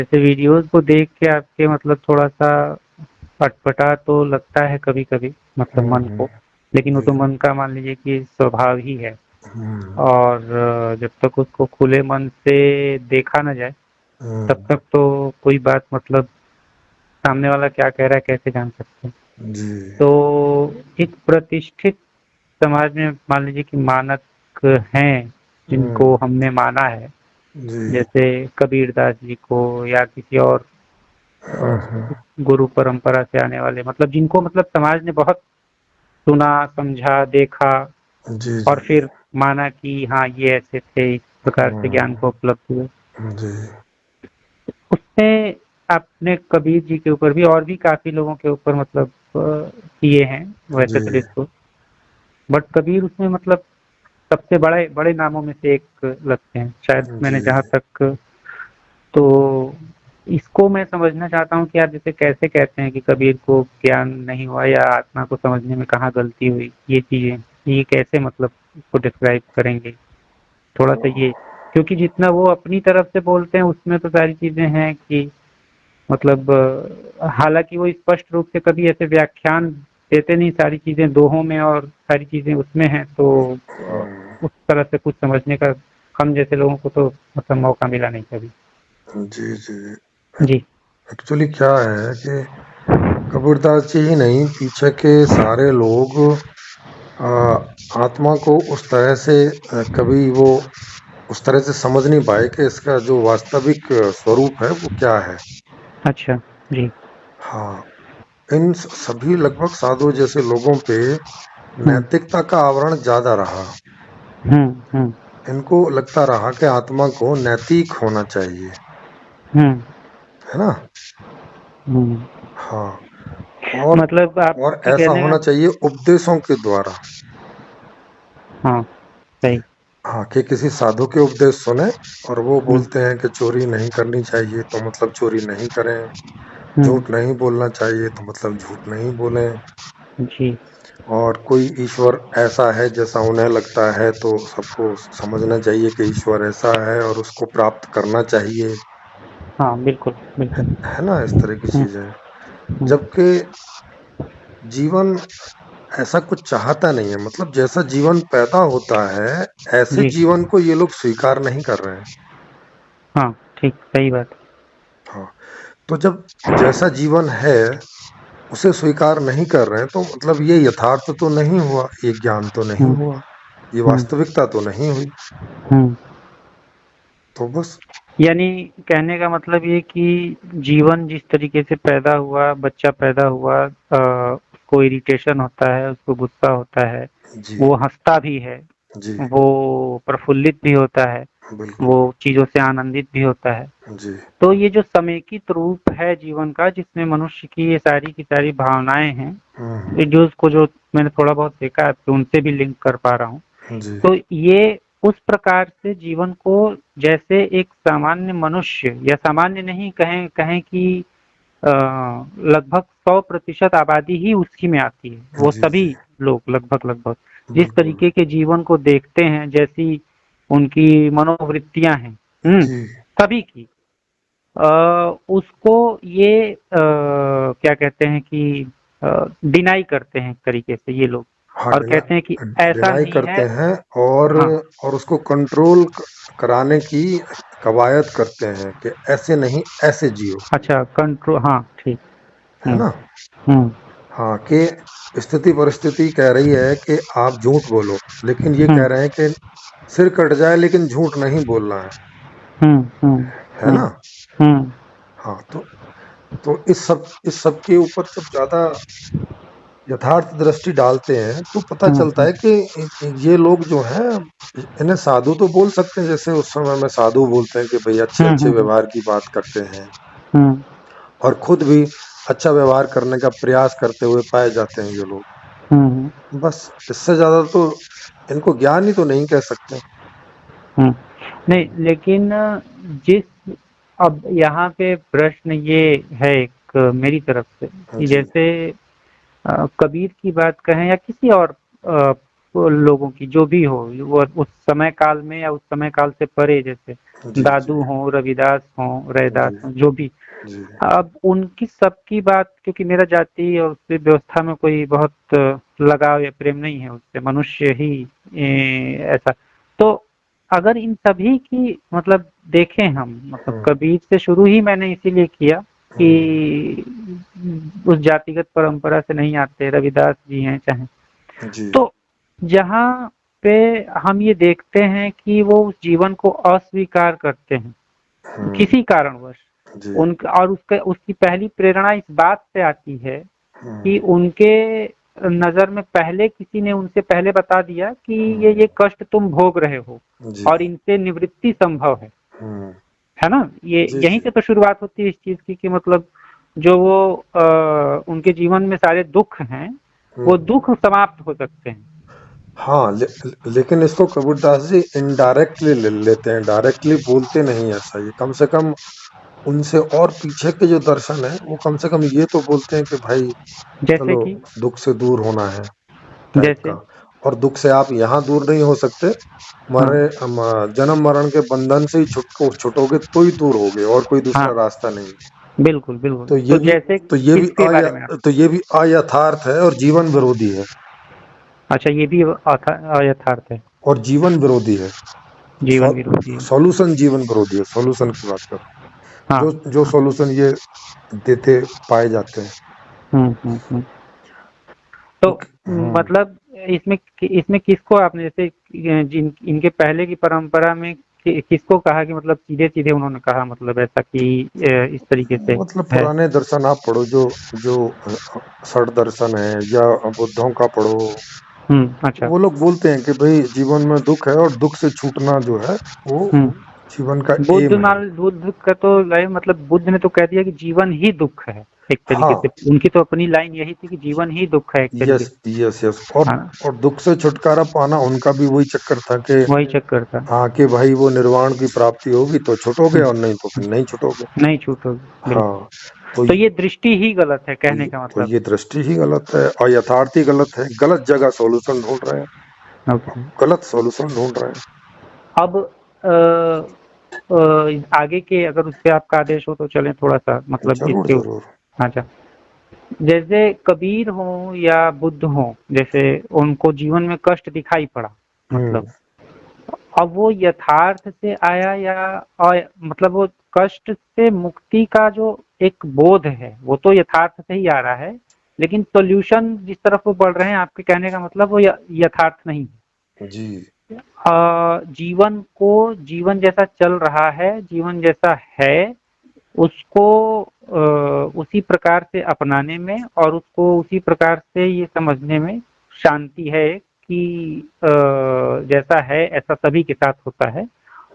जैसे वीडियोज़ को देख के आपके मतलब थोड़ा-सा अटपटा तो लगता है कभी-कभी मतलब मन हम्म। को, लेकिन वो जी। तो मन का मान लीजिए कि स्वभाव ही है। हम्म। और जब तक उसको खुले मन से देखा ना जाए, तब हम्म। तक तो कोई बात मतलब सामने वाला क्या कह रहा है कैसे जान सकते हैं। जी। तो एक प्रतिष्ठित समाज में मान लीजिए कि मानक हैं, जिनको हम्म। हमने माना है, जी। जैसे कबीरदास जी को या किसी और हम्म। गुरु परंपरा से आने वाले मतलब जिनको मतलब समाज ने बहुत सुना, समझा, देखा जी। और जी। फिर माना कि हाँ, ये ऐसे थे, इस प्रकार से ज्ञान को उपलब्ध हुए। जी। उससे आपने कबीर जी के ऊपर भी और भी काफ़ी लोगों के ऊपर मतलब किए हैं वैसे जी। तो डिस्कोर्स, बट कबीर उसमें मतलब सबसे बड़े बड़े नामों में से एक लगते हैं शायद जी। मैंने जहाँ तक। तो इसको मैं समझना चाहता हूँ कि आप जैसे कैसे कहते हैं कि कबीर को ज्ञान नहीं हुआ या आत्मा को समझने में कहाँ गलती हुई, ये चीज़ें, ये कैसे मतलब इसको डिस्क्राइब करेंगे? थोड़ा-सा ये क्योंकि जितना वो अपनी तरफ से बोलते हैं उसमें तो सारी चीज़ें हैं कि मतलब हालाँकि वो स्पष्ट रूप से कभी ऐसे व्याख्यान देते नहीं सारी चीज़ें दोहों में और सारी चीज़ें उसमें हैं, तो उस तरह से कुछ समझने का हम जैसे लोगों को तो मतलब मौका मिला नहीं कभी। जी। जी। जी। एक्चुअली क्या है कि कबीरदास जी ही नहीं, पीछे के सारे लोग आ, आत्मा को उस तरह से कभी वो उस तरह से समझ नहीं पाए कि इसका जो वास्तविक स्वरूप है वो क्या है। अच्छा। जी। हाँ, इन सभी लगभग साधु जैसे लोगों पे हुँ, नैतिकता का आवरण ज्यादा रहा। हुँ, हुँ, इनको लगता रहा कि आत्मा को नैतिक होना चाहिए, हुँ, है ना। हुँ। हाँ, और मतलब और आपके ऐसा कहने का होना चाहिए उपदेशों के द्वारा। हाँ, सही। हाँ, कि किसी साधु के उपदेश सुने और वो हुँ, बोलते हैं कि चोरी नहीं करनी चाहिए तो मतलब चोरी नहीं करें, हुँ, झूठ नहीं बोलना चाहिए तो मतलब झूठ नहीं बोलें, जी। और कोई ईश्वर ऐसा है जैसा उन्हें लगता है तो सबको समझना चाहिए कि ईश्वर ऐसा है और उसको प्राप्त करना चाहिए, हाँ, बिल्कुल, बिल्कुल। है ना, इस तरह की हुँ, चीजें। हुँ, जबकि जीवन ऐसा कुछ चाहता नहीं है, मतलब जैसा जीवन पैदा होता है ऐसे जी। जीवन को ये लोग स्वीकार नहीं कर रहे हैं। हाँ, ठीक, सही बात। हाँ, तो जब जैसा जीवन है उसे स्वीकार नहीं कर रहे हैं तो मतलब ये यथार्थ तो नहीं हुआ, ये ज्ञान तो नहीं हुँ, हुआ, ये हुँ, वास्तविकता तो नहीं हुई। हुँ। तो बस। यानी कहने का मतलब ये कि जीवन जिस तरीके से पैदा हुआ, बच्चा पैदा हुआ उसको इरिटेशन होता है, उसको गुस्सा होता है, जी। वो हँसता भी है, जी। वो प्रफुल्लित भी होता है, बिल्कुल। वो चीज़ों से आनंदित भी होता है। जी। तो ये जो समेकित रूप है जीवन का जिसमें मनुष्य की ये सारी की सारी भावनाएँ हैं, हम्म। वीडियोज़ को जो मैंने थोड़ा बहुत देखा है तो उनसे भी लिंक कर पा रहा हूँ। जी। तो ये उस प्रकार से जीवन को जैसे एक सामान्य मनुष्य या सामान्य नहीं कहें कहें कि लगभग 100% आबादी ही उसी में आती है। वो जी। सभी जी। लोग लगभग-लगभग जिस बिल्कुल। तरीके के जीवन को देखते हैं, जैसी उनकी मनोवृत्तियाँ हैं, जी। सभी की उसको ये क्या कहते हैं कि डिनाई करते हैं एक तरीके से ये लोग हाँ, और कहते हैं कि ऐसा डिनाई नहीं करते है। हैं, और हाँ, और उसको कंट्रोल कराने की कवायद करते हैं कि ऐसे नहीं ऐसे जियो, अच्छा कंट्रोल हाँ, ठीक। है हुँ, ना। हुँ, हाँ, कि स्थिति परिस्थिति कह रही है कि आप झूठ बोलो, लेकिन ये हुँ, कह रहे हैं कि सिर कट जाए लेकिन झूठ नहीं बोलना हुँ, हुँ, है हुँ, ना। हुँ, हाँ, तो इस सब के ऊपर जब ज्यादा यथार्थ दृष्टि डालते हैं तो पता हुँ, चलता है कि ये लोग जो हैं इन्हें साधु तो बोल सकते हैं, जैसे उस समय में साधु बोलते हैं कि भाई अच्छे हुँ, अच्छे हुँ, व्यवहार की बात करते हैं, हुँ, और खुद भी अच्छा व्यवहार करने का प्रयास करते हुए पाए जाते हैं ये लोग। हुँ, बस, इससे ज्यादा तो इनको ज्ञान ही तो नहीं कह सकते। हुँ। नहीं, लेकिन जिस अब यहाँ पे प्रश्न ये है एक मेरी तरफ से कि जी। जैसे कबीर की बात कहें या किसी और लोगों की जो भी हो, वो उस समय काल में या उस समय काल से परे जैसे, जी, जी, दादू हों, रविदास हों, जी, रैदास हों, जो भी। जी। अब उनकी सबकी बात, क्योंकि मेरा जाति और उससे व्यवस्था में कोई बहुत लगाव या प्रेम नहीं है उससे, मनुष्य ही ऐसा। तो अगर इन सभी की मतलब देखें हम, मतलब हुँ, कबीर से शुरू ही मैंने इसीलिए किया हुँ, कि उस जातिगत परंपरा से नहीं आते, रविदास जी हैं चाहे। जी, तो जहाँ पे हम ये देखते हैं कि वो उस जीवन को अस्वीकार करते हैं हुँ, किसी कारणवश, जी, उनका और उसका उसकी पहली प्रेरणा इस बात से आती है हुँ, कि उनके नज़र में पहले किसी ने उनसे पहले बता दिया कि ये हुँ, कष्ट तुम भोग रहे हो जी, और इनसे निवृत्ति संभव हुँ, है ना? ये जी, यहीं जी, से तो शुरुआत होती है इस चीज़ की कि मतलब जो वो उनके जीवन में सारे दुःख हैं, वो हुँ। दुःख समाप्त हो सकते हैं। हाँ, लेकिन इसको कबीरदास जी इनडायरेक्टली ले लेते हैं, डायरेक्टली बोलते नहीं ऐसा। ये कम से कम उनसे और पीछे के जो दर्शन है वो कम से कम ये तो बोलते हैं कि भाई जैसे चलो कि दुख से दूर होना है टाइप जैसे का। और दुख से आप यहाँ दूर नहीं हो सकते, हाँ, जन्म मरण के बंधन से ही छुटोगे तो ही दूर होगे, और कोई दूसरा हाँ, रास्ता नहीं। बिल्कुल, बिल्कुल। तो तो जैसे किसके बारे में आप तो ये भी अयथार्थ है और जीवन विरोधी है। अच्छा, ये भी अयथार्थ है, और जीवन विरोधी है। जीवन विरोधी है। सॉल्यूशन जीवन विरोधी है, सॉल्यूशन की बात कर, हाँ, जो हाँ। सॉल्यूशन ये देते पाए जाते हैं। हुँ। तो हम्म, मतलब इसमें इसमें किसको आपने जैसे जिन इनके पहले की परंपरा में किसको कहा कि मतलब सीधे-सीधे उन्होंने कहा मतलब ऐसा कि इस तरीके से मतलब है? पुराने दर्शन आप पढ़ो, जो जो षड दर्शन है या बुद्धों का पढ़ो, तो अच्छा। वो लोग बोलते हैं कि भाई जीवन में दुख है और दुख से छूटना जो है वो हुँ। जीवन का एम है। बुद्ध का तो मतलब बुद्ध ने तो कह दिया कि जीवन ही दुःख है, एक तरीके हाँ, से। उनकी तो अपनी लाइन यही थी कि जीवन ही दुःख है एक तरीके यस, से, यस, यस। है ना? और दुख से छुटकारा पाना उनका भी वही चक्कर था कि वही चक्कर था। हाँ, कि भाई वो निर्वाण की प्राप्ति होगी तो छुटोगे हुँ, और नहीं तो फिर नहीं छुटोगे। नहीं छूटोगे, बिल्कुल। हाँ, तो तो ये दृष्टि ही गलत है कहने का तो मतलब। ये दृष्टि ही गलत है और यथार्थ ही गलत है। गलत जगह सॉल्यूशन ढूंढ रहे हैं, ओके। गलत सॉल्यूशन ढूंढ रहे हैं। अब आगे के अगर उस पे आपका आदेश हो तो चलें थोड़ा-सा मतलब जरूर, इसके जरूर। अच्छा। जैसे कबीर हों या बुद्ध हों, जैसे उनको जीवन में कष्ट दिखाई पड़ा, मतलब हम्म, अब वो यथार्थ से आया या मतलब वो कष्ट से मुक्ति का जो एक बोध है, वो तो यथार्थ से ही आ रहा है, लेकिन सॉल्यूशन जिस तरफ वो बढ़ रहे हैं, आपके कहने का मतलब वो यथार्थ नहीं है। जी, जीवन को जीवन जैसा चल रहा है, जीवन जैसा है, उसको उसी प्रकार से अपनाने में और उसको उसी प्रकार से ये समझने में शांति है कि जैसा है ऐसा सभी के साथ होता है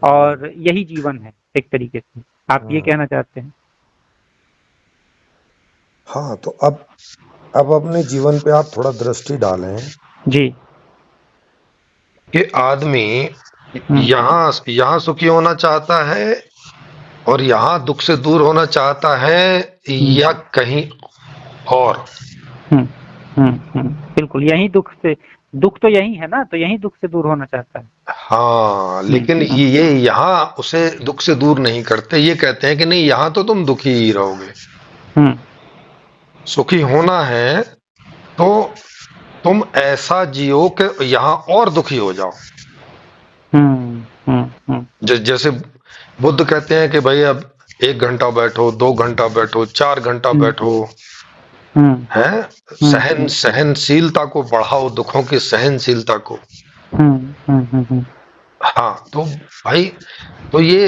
और यही जीवन है एक तरीके से। आप ये हम्म। कहना चाहते हैं? हाँ, तो अब अपने जीवन पे आप थोड़ा दृष्टि डालें जी। कि आदमी हुँ, यहाँ सुखी होना चाहता है और यहाँ दुख से दूर होना चाहता है, हुँ, या कहीं और। हुँ, हुँ। बिल्कुल यही दुःख तो यही है ना, तो यही दुःख से दूर होना चाहता है। हाँ, हुँ, लेकिन हुँ, ये यहाँ उसे दुख से दूर नहीं करते, ये कहते हैं कि नहीं, यहाँ तो तुम दुखी ही रहोगे। हुँ, सुखी होना है तो तुम ऐसा जियो कि यहाँ और दुखी हो जाओ। हुँ, जैसे बुद्ध कहते हैं कि भाई अब 1 घंटा बैठो, 2 घंटा बैठो, 4 घंटा हुँ, बैठो, हुँ, है। हुँ, सहनशीलता को बढ़ाओ, दुखों की सहनशीलता को। हुँ। हाँ, तो भाई, तो ये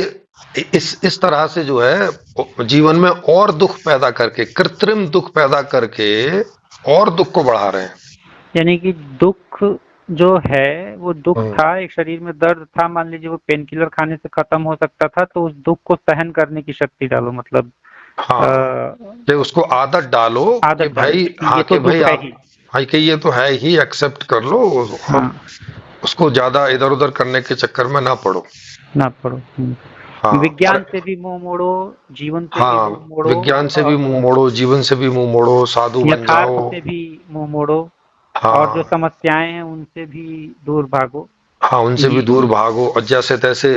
इस तरह से जो है जीवन में और दुख पैदा करके, कृत्रिम दुख पैदा करके और दुख को बढ़ा रहे हैं। यानी कि दुःख जो है, वो दुःख हम्म, था, एक शरीर में दर्द था, मान लीजिए वो पेन किलर खाने से खत्म हो सकता था, तो उस दुःख को सहन करने की शक्ति डालो मतलब हाँ, अ, कि उसको आदत डालो कि आदत डालो भाई, कि हाँ, ये तो कि भाई दुःख है आप, ही। भाई कि ये तो है ही, एक्सेप्ट कर लो। और हाँ, उसको ज्यादा इधर उधर करने के चक्कर में ना पड़ो। ना पढ़ो। हाँ, और विज्ञान से भी मुँह मोड़ो, जीवन से भी हाँ, मुँह मोड़ो विज्ञान से भी और मुंह मोड़ो, जीवन से भी मुंह मोड़ो, साधु बन यथार्थ जाओ। से भी मुँह मोड़ो और जो हाँ, समस्याएँ हैं, उनसे भी दूर भागो। हाँ, उनसे भी ये दूर भागो और जैसे तैसे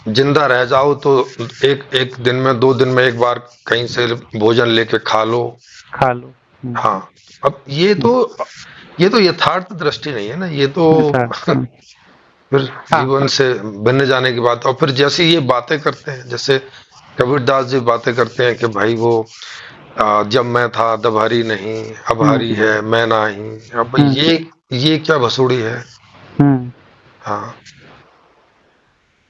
जिंदा रह जाओ तो एक एक दिन में, 2 दिन में एक बार कहीं से भोजन लेके खा लो। खा लो। हाँ, अब ये तो यथार्थ दृष्टि नहीं है ना, ये तो यथार्थ। फिर हाँ। जीवन से बनने जाने की बात। और फिर जैसे ये बातें करते हैं, जैसे कबीरदास जी बातें करते हैं कि भाई वो जब मैं था तब हरी नहीं, अब हरी हम्म। है मैं नाही। अब हम्म। ये क्या भसुड़ी है। हम्म। हाँ,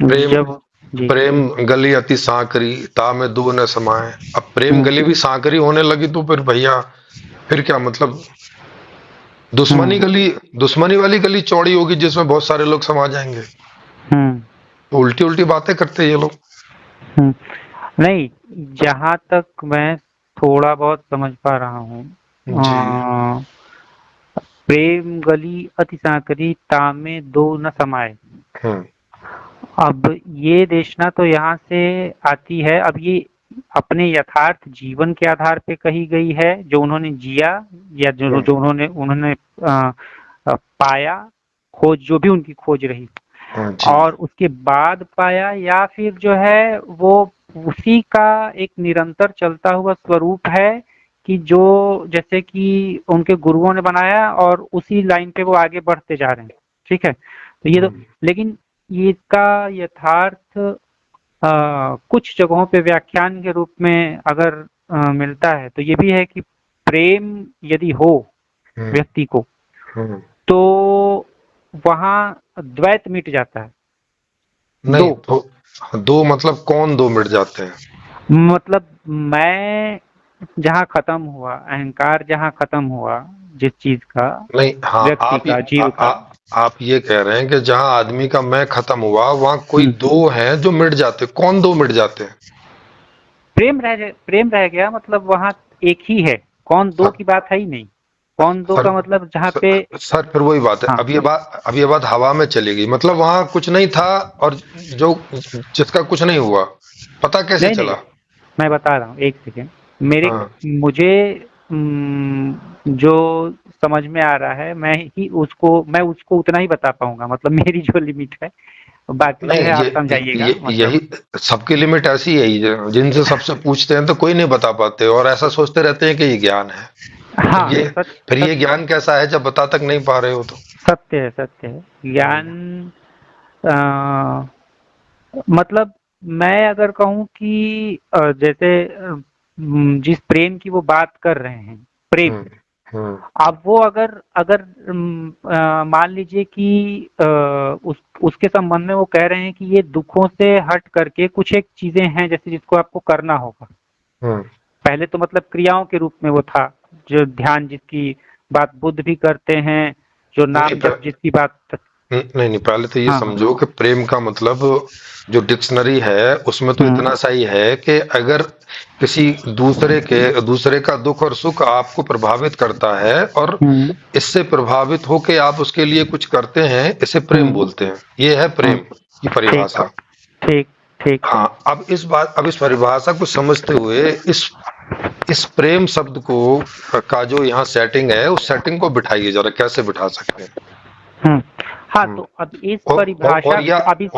प्रेम जब जी। प्रेम गली अति सांकरी, ता में दो न समाए। अब प्रेम हम्म। गली भी सांकरी होने लगी तो फिर भैया, फिर क्या मतलब, दुश्मनी हम्म। गली, दुश्मनी वाली गली चौड़ी होगी जिसमें बहुत सारे लोग समा जाएंगे। हम्म। तो उल्टी उल्टी बातें करते हैं ये लोग। हम्म। नहीं, जहाँ तक मैं थोड़ा बहुत समझ पा रहा हूँ, जी। प्रेम गली अति सांकरी, तामे दो न समाये। हम्म। अब ये देशना तो यहाँ से आती है। अब ये अपने यथार्थ जीवन के आधार पे कही गई है, जो उन्होंने जिया, या जो हम्म। जो उन्होंने उन्होंने पाया, खोज जो भी उनकी खोज रही, जी। और उसके बाद पाया, या फिर जो है वो उसी का एक निरंतर चलता हुआ स्वरूप है, कि जो जैसे कि उनके गुरुओं ने बनाया और उसी लाइन पे वो आगे बढ़ते जा रहे हैं। ठीक है, तो ये तो, हम्म। लेकिन ये इसका यथार्थ कुछ जगहों पे व्याख्यान के रूप में अगर मिलता है, तो ये भी है कि प्रेम यदि हो हम्म। व्यक्ति को, हम्म। तो वहाँ द्वैत मिट जाता है। नहीं दो, तो दो मतलब कौन दो मिट जाते हैं। मतलब मैं जहाँ खत्म हुआ, अहंकार जहाँ खत्म हुआ, जिस चीज का, नहीं, हाँ, व्यक्ति का, जीव का। आप ये कह रहे हैं कि जहां आदमी का मैं खत्म हुआ वहां कोई हम्म। दो हैं जो मिट जाते, कौन दो मिट जाते हैं। प्रेम रह गया, मतलब वहाँ एक ही है। कौन दो सर की बात है ही नहीं। कौन दो सर का मतलब जहाँ सर, पे। सर फिर वही बात है, हाँ। अब ये बात हवा में चली गई, मतलब वहां कुछ नहीं था और जो जिसका कुछ नहीं हुआ, पता कैसे नहीं नहीं, चला। मैं बता रहा हूँ, एक सेकेंड। मेरे हाँ। मुझे जो समझ में आ रहा है, मैं उसको उतना ही बता पाऊंगा, मतलब मेरी जो लिमिट है। बाकी जो नहीं, है आप समझाइएगा, मतलब। यही सबकी लिमिट ऐसी है ही, जिनसे सबसे पूछते हैं तो कोई नहीं बता पाते और ऐसा सोचते रहते हैं कि ये ज्ञान है। फिर हाँ, ये सच फिर ये सच ज्ञान कैसा है जब बता तक नहीं पा रहे हो तो। सत्य है, सत्य है। ज्ञान, अ, मतलब मैं अगर कहूँ कि जैसे जिस प्रेम की वो बात कर रहे हैं, प्रेम, हम्म। हम्म। अब वो अगर अगर मान लीजिए कि उसके संबंध में वो कह रहे हैं कि ये दुखों से हट करके कुछ एक चीजें हैं, जैसे जिसको आपको करना होगा। हम्म। पहले तो मतलब क्रियाओं के रूप में वो था, जो ध्यान जिसकी बात बुद्ध भी करते हैं, जो नहीं, नाम जप जिसकी बात। नहीं नहीं, पहले तो ये हाँ हाँ। समझो कि प्रेम का मतलब जो डिक्शनरी है उसमें तो हम्म। इतना सा ही है कि अगर किसी दूसरे का दुख और सुख आपको प्रभावित करता है और हम्म। इससे प्रभावित होके आप उसके लिए कुछ करते हैं, इसे प्रेम हम्म। बोलते हैं। ये है हम्म। प्रेम की ठीक, परिभाषा। ठीक, ठीक। हाँ, अब इस परिभाषा को समझते हुए इस प्रेम शब्द को का जो यहाँ सेटिंग है उस सेटिंग को बिठाइए जरा, कैसे बिठा सकते हैं। हम्म। हाँ, हम्म। तो अब इस और परिभाषा, अब इस,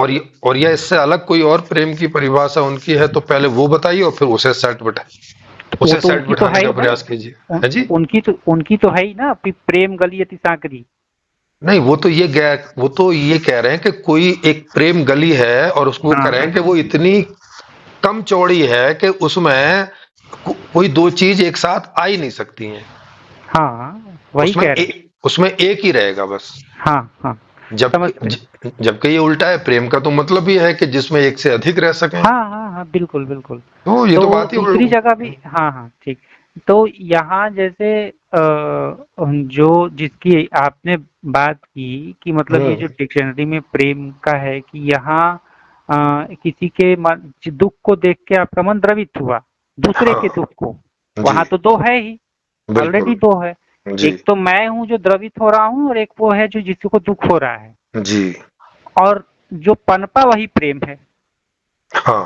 और या इससे अलग कोई और प्रेम की परिभाषा उनकी है तो पहले वो बताइए और फिर वो उसे तो सेट उनकी तो बिठाने है का ही ना। प्रयास कीजिए। है जी। उनकी तो है ही ना, प्रेम गली अति सांकरी। नहीं, वो तो ये कह रहे हैं कि कोई एक प्रेम गली है और उसको कह रहे हाँ हैं कि वो इतनी कम चौड़ी है कि उसमें कोई दो चीज एक साथ आ ही नहीं सकती हैं। हाँ, वही कह रहे हैं। उसमें एक ही रहेगा बस। हाँ हाँ, समझ गए। जबकि ये उल्टा है, प्रेम का तो मतलब ही है कि जिसमें एक से अधिक रह सकें। हाँ हाँ हाँ, बिल्कुल बिल्कुल। तो ये तो तो बात ही दूसरी जगह भी, हाँ हाँ, ठीक। तो यहाँ जैसे जो जिसकी आपने बात की कि मतलब ये जो हम्म। डिक्शनरी में प्रेम का है, कि यहाँ किसी के दुख को देख के आपका मन द्रवित हुआ, दूसरे के हाँ दुख को। जी, वहां तो दो है ही, ऑलरेडी बिल्कुल। दो है। जी। एक तो मैं हूँ जो द्रवित हो रहा हूँ, और एक वो है जो जिसको दुख हो रहा है। जी। और जो पनपा वही प्रेम है। हाँ।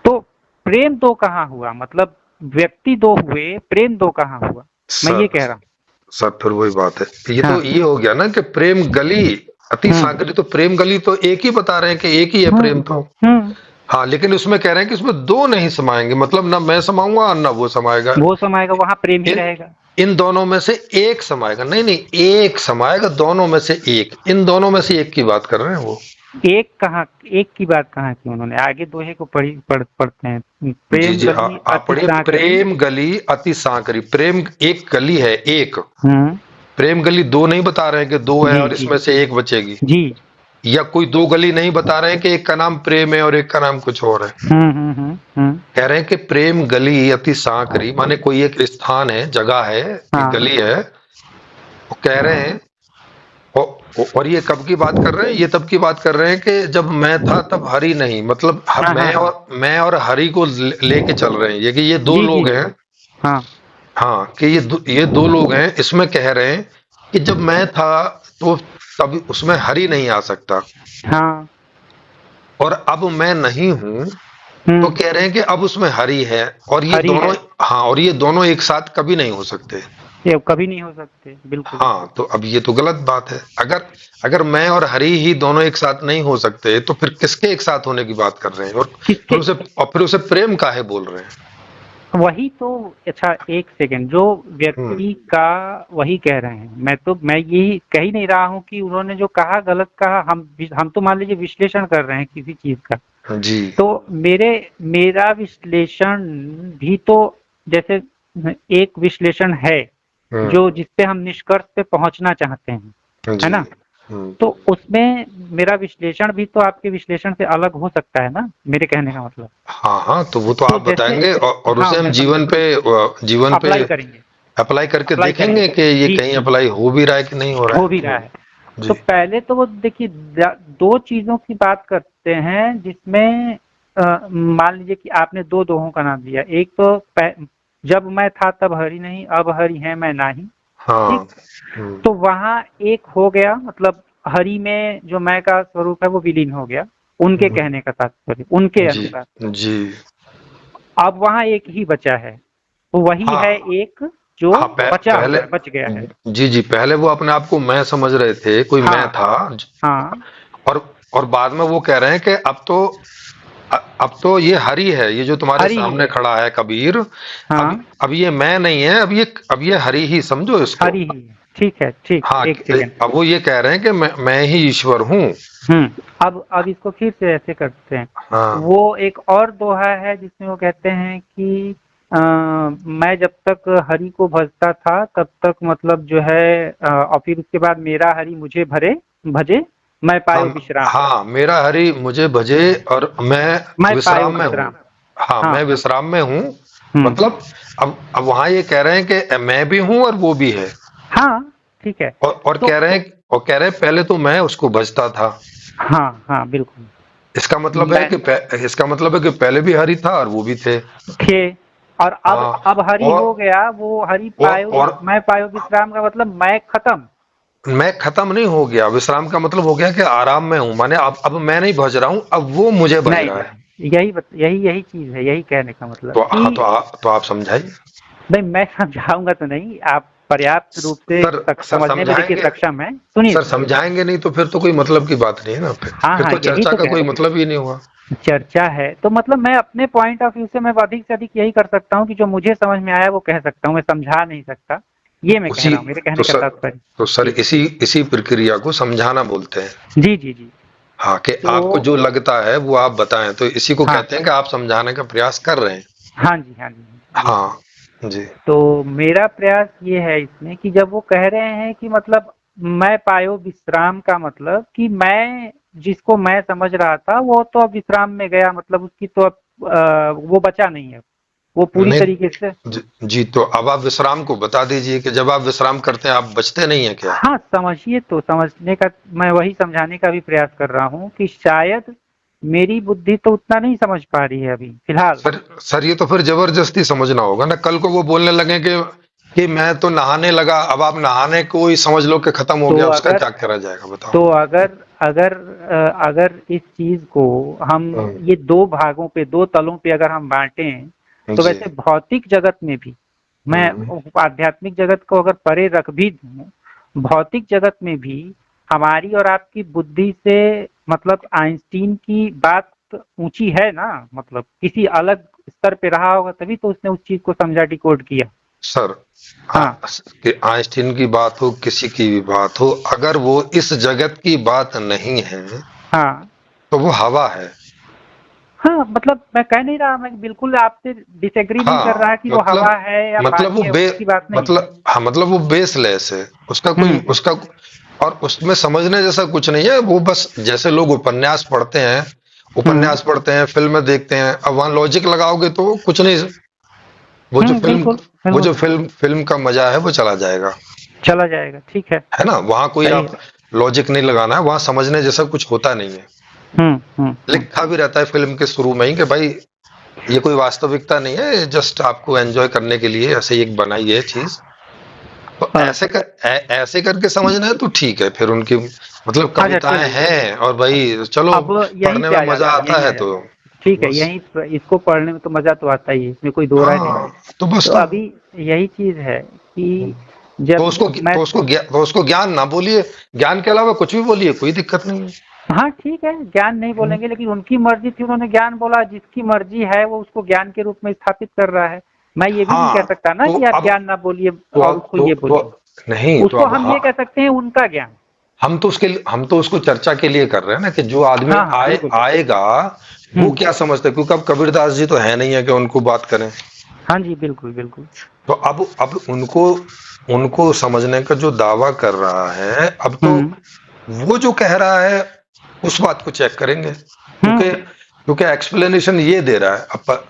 तो प्रेम दो कहाँ हुआ, मतलब व्यक्ति दो हुए, प्रेम दो कहाँ हुआ। मैं ये सर कह रहा हूँ। सर फिर वही बात है, ये तो हाँ। ये हो गया ना कि प्रेम गली अति सागरी तो प्रेम गली तो एक ही बता रहे हैं कि एक ही है हम्म प्रेम तो। हम्म हाँ, लेकिन उसमें कह रहे हैं कि इसमें दो नहीं समाएंगे, मतलब ना मैं समाऊंगा और ना वो समाएगा। वो समाएगा, वहां प्रेम ही इन रहेगा। इन दोनों में से एक समाएगा, नहीं नहीं, एक समाएगा दोनों में से एक, इन दोनों में से एक की बात कर रहे हैं वो। एक कहाँ, एक की बात कहाँ की उन्होंने, आगे दोहे को पढ़ते हैं, जी प्रेम जी, गली आप अति पढ़िए, साकरी। प्रेम गली अति सांकरी। प्रेम एक गली है, एक। हम्म। प्रेम गली दो नहीं बता रहे हैं कि दो है जी और जी इसमें से एक बचेगी। जी। या कोई दो गली नहीं बता रहे हैं कि एक का नाम प्रेम है और एक का नाम कुछ और है। कह रहे हैं कि प्रेम गली अति सांकरी, माने कोई एक स्थान है, जगह है, एक हाँ गली है। वो कह रहे हैं, और ये कब की बात कर रहे हैं, ये तब की बात कर रहे हैं कि जब मैं था तब हरि नहीं, मतलब हाँ हाँ हाँ। मैं और हरि को लेके चल रहे हैं, ये कि ये दो जी जी। लोग हैं। हाँ हाँ, कि ये दो लोग हैं, इसमें कह रहे हैं कि जब मैं था तो तब उसमें हरि नहीं आ सकता, हाँ। और अब मैं नहीं हूं तो हम्म। कह रहे हैं कि अब उसमें हरि है। और ये हरी दोनों, है। हाँ, और ये दोनों एक साथ कभी नहीं हो सकते। ये कभी नहीं हो सकते, बिल्कुल। हाँ, तो अब ये तो गलत बात है। अगर अगर मैं और हरि ही दोनों एक साथ नहीं हो सकते तो फिर किसके एक साथ होने की बात कर रहे हैं, किसके, और फिर उसे प्रेम काहे बोल रहे हैं। वही तो। अच्छा एक सेकंड, जो हम्म। व्यक्ति का वही कह रहे हैं, मैं यही कह ही नहीं रहा हूँ कि उन्होंने जो कहा गलत कहा, हम तो मान लीजिए विश्लेषण कर रहे हैं किसी चीज का। जी। तो मेरा विश्लेषण भी तो, जैसे एक विश्लेषण है हम्म। जो जिसपे हम निष्कर्ष पे पहुंचना चाहते हैं, है जी। ना? तो उसमें मेरा विश्लेषण भी तो आपके विश्लेषण से अलग हो सकता है ना, मेरे कहने का मतलब। हाँ हाँ, तो वो तो तो आप जैसे, बताएंगे, और हाँ उसे हम मैं जीवन पे, जीवन पे अप्लाई करेंगे, अप्लाई करके अप्लाई देखेंगे करेंगे। कि ये जी कहीं जी, अप्लाई हो भी रहा है कि नहीं हो रहा हो है। भी रहा है। तो जी। पहले तो वो देखिए, दो चीजों की बात करते हैं जिसमें मान लीजिए कि आपने दो दोहों का नाम लिया। एक तो जब मैं था तब हरि नहीं, अब हरि है मैं नाही। हाँ। ठीक। तो वहाँ एक हो गया, मतलब हरि में जो मैं का स्वरूप है वो विलीन हो गया, उनके हम्म, कहने का तात्पर्य, उनके जी अनुसार। जी। अब वहाँ एक ही बचा है, तो वही है हाँ एक जो हाँ, बचा पहले, हुआ है, बच गया है। जी जी, पहले वो अपने आप को मैं समझ रहे थे, कोई मैं हाँ था। हाँ और और बाद में वो कह रहे हैं कि अब तो ये हरि है, ये जो तुम्हारे हरि ही सामने है। खड़ा है कबीर। हाँ अब ये मैं नहीं है, अब ये हरि ही समझो इसको। हरि ही है, ठीक है, ठीक, हाँ, एक सेकंड। अब वो ये कह रहे हैं कि मैं ही ईश्वर हूँ। अब इसको फिर से ऐसे करते हैं। हाँ वो एक और दोहा है जिसमें वो कहते हैं कि मैं जब तक हरि को भजता था तब तक, मतलब जो है, और फिर उसके बाद मेरा हरि मुझे भजे, मैं हाँ पायो विश्राम। हाँ, मेरा हरि मुझे भजे और मैं मैं पायो विश्राम में हूँ। विश्राम। हाँ, हाँ। मैं विश्राम में हूँ। हम्म। मतलब अब वहां ये कह रहे हैं कि मैं भी हूँ और वो भी है। हाँ ठीक है। तो और कह रहे हैं पहले तो मैं उसको भजता था। हाँ हाँ बिल्कुल। मैं इसका मतलब है कि पहले भी हरि था और वो भी थे। थे, और हाँ, अब हरि और हो गया, वो हरि पायो और मैं पायो विश्राम का मतलब मैं खत्म। मैं खत्म नहीं हो गया, विश्राम का मतलब हो गया कि आराम में हूं, माने अब मैं नहीं भज रहा हूं, अब वो मुझे भज नहीं रहा है। नहीं, यही यही चीज है, यही कहने का मतलब तो हाँ, कि तो आप समझाइए। नहीं, मैं समझाऊंगा तो नहीं, आप पर्याप्त रूप से सर समझने में देखिए समझाएंगे, सक्षम है। सुनिए सर सुनिए। समझाएंगे नहीं तो फिर तो कोई मतलब की बात नहीं है ना, हाँ फिर हाँ, तो यही चर्चा तो का कह कोई रहे मतलब ही नहीं हुआ। हैं, चर्चा है तो मतलब मैं अपने पॉइंट ऑफ व्यू से मैं अधिक से अधिक यही कर सकता हूँ कि जो मुझे समझ में आया वो कह सकता हूँ, मैं समझा नहीं सकता। ये मैं कह उसी रहा हूँ, मेरे तो कहने का सर तात्पर्य। तो सर जी इसी प्रक्रिया को समझाना बोलते हैं। जी जी जी। हाँ, कि तो आपको जो लगता है वो आप बताएं, तो इसी को हाँ कहते हैं कि आप समझाने का प्रयास कर रहे हैं। हाँ जी, हाँ जी, बिल्कुल। हाँ जी। तो मेरा प्रयास ये है इसमें कि जब वो कह रहे हैं कि मतलब मैं पायो विश्राम का मतलब कि मैं जिसको मैं समझ रहा था वो तो अब विश्राम में गया, मतलब उसकी तो अब वो बचा नहीं है, वो पूरी नहीं, तरीके से। जी, तो अब आप विश्राम को बता दीजिए कि जब आप विश्राम करते हैं आप बचते नहीं हैं क्या? हाँ समझिए, तो समझने का मैं वही समझाने का भी प्रयास कर रहा हूँ कि शायद मेरी बुद्धि तो उतना नहीं समझ पा रही है अभी फिलहाल। सर ये तो फिर जबरदस्ती समझना होगा ना, कल को वो बोलने लगे कि मैं तो नहाने लगा, अब आप नहाने को ही समझ लो कि खत्म हो तो गया, उसका अगर क्या करा जाएगा बताओ। तो अगर अगर अगर इस चीज को हम हम्म, ये दो भागों पे, दो तलों पे अगर हम बांटें, तो जी। वैसे भौतिक जगत में भी, मैं हम्म, आध्यात्मिक जगत को अगर परे रख भी दूं, भौतिक जगत में भी हमारी और आपकी बुद्धि से मतलब आइंस्टीन की बात ऊंची है ना, मतलब किसी अलग स्तर पे रहा होगा तभी तो उसने उस चीज को समझा, डिकोड किया। सर, हाँ कि आइंस्टीन की बात हो, किसी की भी बात हो, अगर वो इस जगत की बात नहीं है हाँ तो वो हवा है। हाँ, मतलब मैं कह नहीं रहा, मैं बिल्कुल आपसे डिसएग्री नहीं कर रहा हाँ, कि वो हवा है या मतलब पानी वो है, बे उसकी बात नहीं है। मतलब हाँ, मतलब वो बेसलेस है। उसका कोई हम्म उसका और उसमें समझने जैसा कुछ नहीं है। वो बस जैसे लोग हम्म उपन्यास पढ़ते हैं, फिल्में देखते हैं, अब वहां लॉजिक लगाओगे तो वो कुछ नहीं। वो जो फिल्म बिल्कुल वो जो बिल्कुल। फिल्म फिल्म का मजा है वो चला जाएगा। चला जाएगा, ठीक है। है ना? वहां कोई सही आप है। लॉजिक नहीं लगाना है, वहां समझने जैसा कुछ होता नहीं है। हम्म। लिखा भी रहता है फिल्म के शुरू में ही कि भाई ये कोई वास्तविकता नहीं है, जस्ट आपको एंजॉय करने के लिए ऐसे ही एक बनाई है चीज। तो हाँ ऐसे करके समझना है तो ठीक है, फिर उनकी मतलब अच्छा कविताएं चलिए, हैं और भाई चलो अब यहीं पढ़ने पे में आ मजा जाता हूँ, आता यहीं है आ तो जाता हूँ। ठीक है, बस। इसको पढ़ने में तो मजा तो आता ही है, इसमें कोई दो राय नहीं है। हाँ, तो बस तो तो अभी यही चीज है कि जब मैं, तो उसको ज्ञान ना बोलिए, ज्ञान के अलावा कुछ भी बोलिए, कोई दिक्कत नहीं है। हाँ ठीक है, ज्ञान नहीं बोलेंगे, लेकिन उनकी मर्जी थी, उन्होंने ज्ञान बोला, जिसकी मर्जी है वो उसको ज्ञान के रूप में स्थापित कर रहा है। मैं ये भी नहीं कह हाँ, सकता ना तो कि आप अब ज्ञान ना बोलिए तो और अब उसको ये बोलिए। नहीं तो उसको अब हम हाँ, ये कह सकते हैं उनका ज्ञान। हम तो उसको चर्चा के लिए कर रहे हैं ना कि जो आदमी हाँ हाँ बिल्कुल। आएगा वो हम्म। क्या समझता है, क्योंकि अब कबीरदास जी तो है नहीं है कि उनको बात करें। हाँ जी बिल्कुल बिल्कुल। तो अब उनको उनको समझने का जो दावा कर रहा है, अब तो हम्म वो जो कह रहा है उस बात को चेक करेंगे, क्योंकि हम्म। एक्सप्लेनेशन ये दे रहा है। अब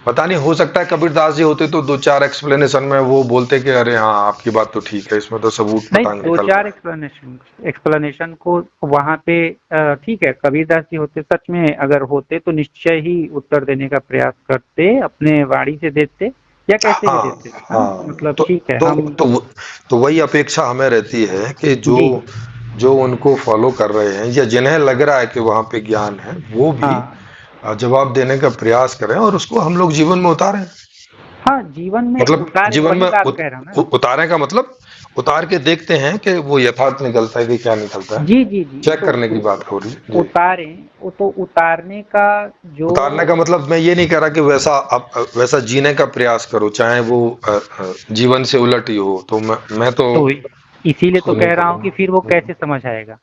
पता नहीं, हो सकता है कबीरदास जी होते तो दो चार एक्सप्लेनेशन में वो बोलते कि अरे हाँ आपकी बात तो ठीक है, इसमें तो सबूत नहीं, पता दो निकल चार रहा है। एक्सप्लेनेशन एक्सप्लेनेशन को वहां पे ठीक है, कबीरदास जी होते, सच में अगर होते तो निश्चय ही उत्तर देने का प्रयास करते, अपने वाणी से देते या कैसे भी हाँ देते। हाँ हाँ, मतलब ठीक है हम। तो वही अपेक्षा हमें रहती है कि जो जी। जो उनको फॉलो कर रहे हैं या जिन्हें लग रहा है कि वहां पे ज्ञान है, वो भी हाँ जवाब देने का प्रयास करें और उसको हम लोग जीवन में उतारें। हाँ, जीवन में मतलब उतारे, जीवन वही में बात कह रहा हूँ ना। उतारने का मतलब उतार के देखते हैं कि वो यथार्थ निकलता है कि क्या निकलता है। जी जी जी, चेक करने की बात हो रही है जी। उतारें, वो तो उतारने का जो। उतारने का मतलब मैं ये नहीं कह रहा कि वैसा जीने का प्रयास करो, चाहे वो जीवन से उलट ही हो, तो मैं तो तो इसीलिए तो उसको नहीं कह रहा हूँ कि फिर वो करूंगा। कैसे समझ आएगा।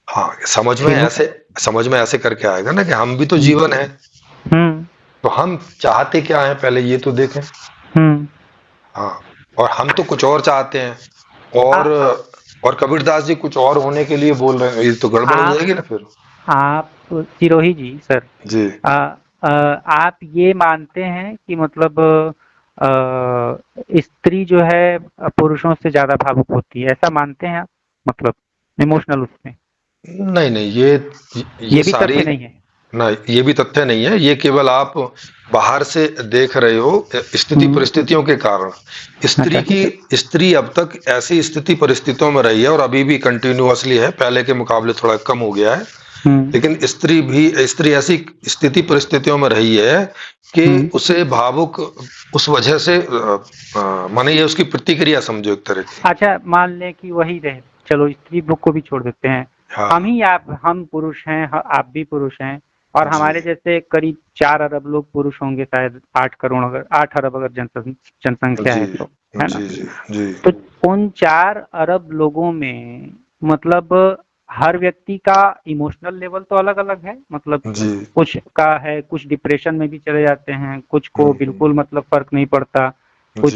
हाँ, फिर वो समझ में ऐसे करके आएगा ना कि हम भी तो जीवन है। हम्म तो हम चाहते क्या है पहले ये तो देखें। हम्म। हाँ, और हम तो कुछ और चाहते हैं, आ- और कबीरदास जी कुछ और होने के लिए बोल रहे हैं, ये तो गड़बड़ हो आप जाएगी ना फिर। आप सिरोही जी सर, जी, आ, आप ये मानते हैं कि मतलब स्त्री जो है पुरुषों से ज्यादा भावुक होती है, ऐसा मानते हैं आप? मतलब इमोशनल उसमें, नहीं नहीं, ये ये भी सारी तथ्य नहीं है। ना, ये भी तथ्य नहीं है। ये केवल आप बाहर से देख रहे हो स्थिति हम्म। परिस्थितियों के कारण। अच्छा। स्त्री अब तक ऐसी स्थिति परिस्थितियों में रही है और अभी भी कंटिन्यूअसली है, पहले के मुकाबले थोड़ा कम हो गया है। हम्म लेकिन स्त्री ऐसी स्थिति परिस्थितियों में रही है कि हम्म। उसे भावुक उस वजह से माने ये उसकी प्रतिक्रिया समझो एक तरह की। अच्छा मान लें कि वही रहे, चलो स्त्री बुक को भी छोड़ देते हैं। हम हाँ ही हम पुरुष हैं, आप भी पुरुष हैं, और जी हमारे जैसे करीब 4 अरब लोग पुरुष होंगे, शायद 8 करोड़, अगर 8 अरब अगर जनसंख्या जी है तो, है ना? जी जी जी तो उन 4 अरब लोगों में मतलब हर व्यक्ति का इमोशनल लेवल तो अलग अलग है, मतलब जी कुछ का है, कुछ डिप्रेशन में भी चले जाते हैं, कुछ को हम्म, बिल्कुल मतलब फर्क नहीं पड़ता, जी कुछ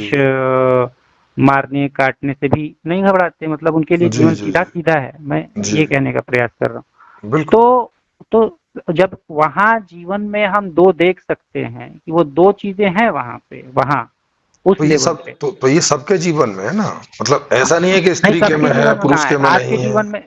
मारने काटने से भी नहीं घबराते, मतलब उनके लिए जी जीवन जी सीधा सीधा है, मैं जी ये कहने का प्रयास कर रहा हूँ। बिल्कुल। तो जब वहाँ जीवन में हम दो देख सकते हैं कि वो दो चीजें हैं वहाँ पे, वहाँ उस लेवल पे। तो ये सबके जीवन में है ना, मतलब ऐसा नहीं है कि नहीं, स्त्री के सबके में है जीवन में पुरुष कहाँ है, के में आपके नहीं है। जीवन में।